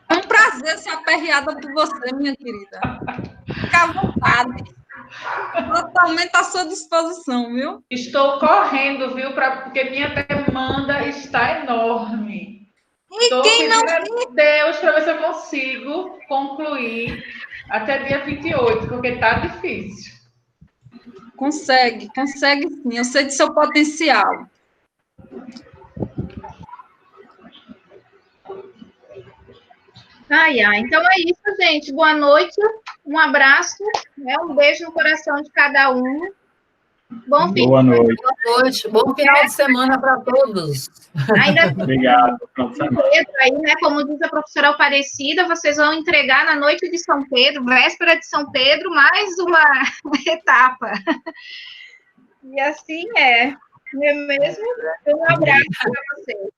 É um prazer ser aperreada por você, minha querida. Fica à vontade. Totalmente à sua disposição, viu? Estou correndo, viu? Porque minha demanda está enorme. E Estou quem não pedindo a Deus para ver se eu consigo concluir até dia 28, porque está difícil. consegue sim. Eu sei do seu potencial. Ai, ai. Então é isso, gente. Boa noite. Um abraço, né? Um beijo no coração de cada um. Bom fim Boa noite. Boa noite, bom final de semana para todos. Ainda tem Obrigado. Final de semana. Pedro aí, né? Como diz a professora Aparecida, vocês vão entregar na noite de São Pedro, véspera de São Pedro, mais uma etapa. E assim é. Não é mesmo? Um abraço para vocês.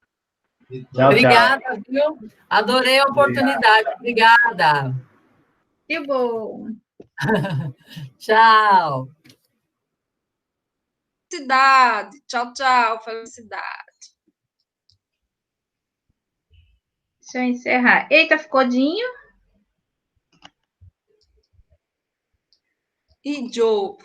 Tchau, Obrigada, viu? Adorei a oportunidade. Obrigada. Que bom. Tchau. Felicidade. Tchau, tchau. Felicidade. Deixa eu encerrar. Eita, ficou Dinho? E Joe.